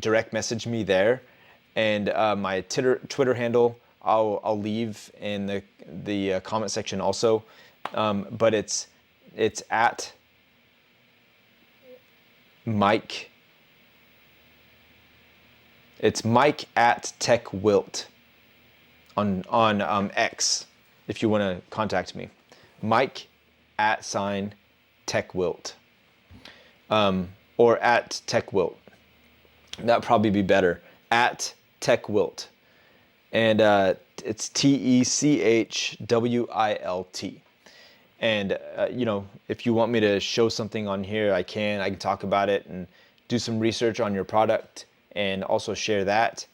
direct message me there. And my Twitter handle I'll leave in the comment section also. But it's at Mike. It's Mike at TechWilt on X, if you want to contact me. Mike at @TechWilt, or at TechWilt. That'd probably be better. At TechWilt, and it's TechWilt. And you know, if you want me to show something on here, I can talk about it and do some research on your product and also share that.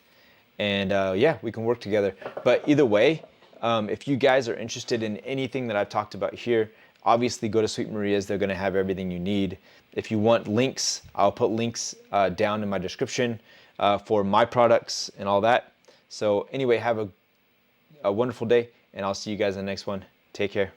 And yeah, we can work together. But either way, if you guys are interested in anything that I've talked about here, obviously go to Sweet Maria's. They're going to have everything you need. If you want links, I'll put links down in my description for my products and all that. So anyway, have a wonderful day, and I'll see you guys in the next one. Take care.